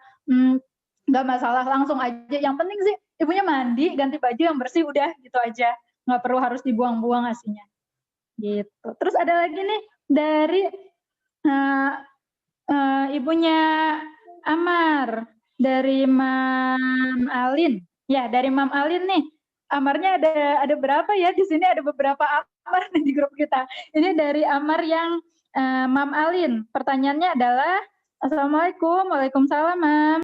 Nggak masalah, langsung aja. Yang penting sih ibunya mandi, ganti baju yang bersih, udah gitu aja. Nggak perlu harus dibuang-buang ASInya. Gitu. Terus ada lagi nih dari ibunya Amar, dari Mam Alin. Ya, dari Mam Alin nih. Amarnya ada berapa ya? Di sini ada beberapa Amar nih di grup kita. Ini dari Amar yang Mam Alin. Pertanyaannya adalah, Assalamualaikum, Waalaikumsalam, Mam.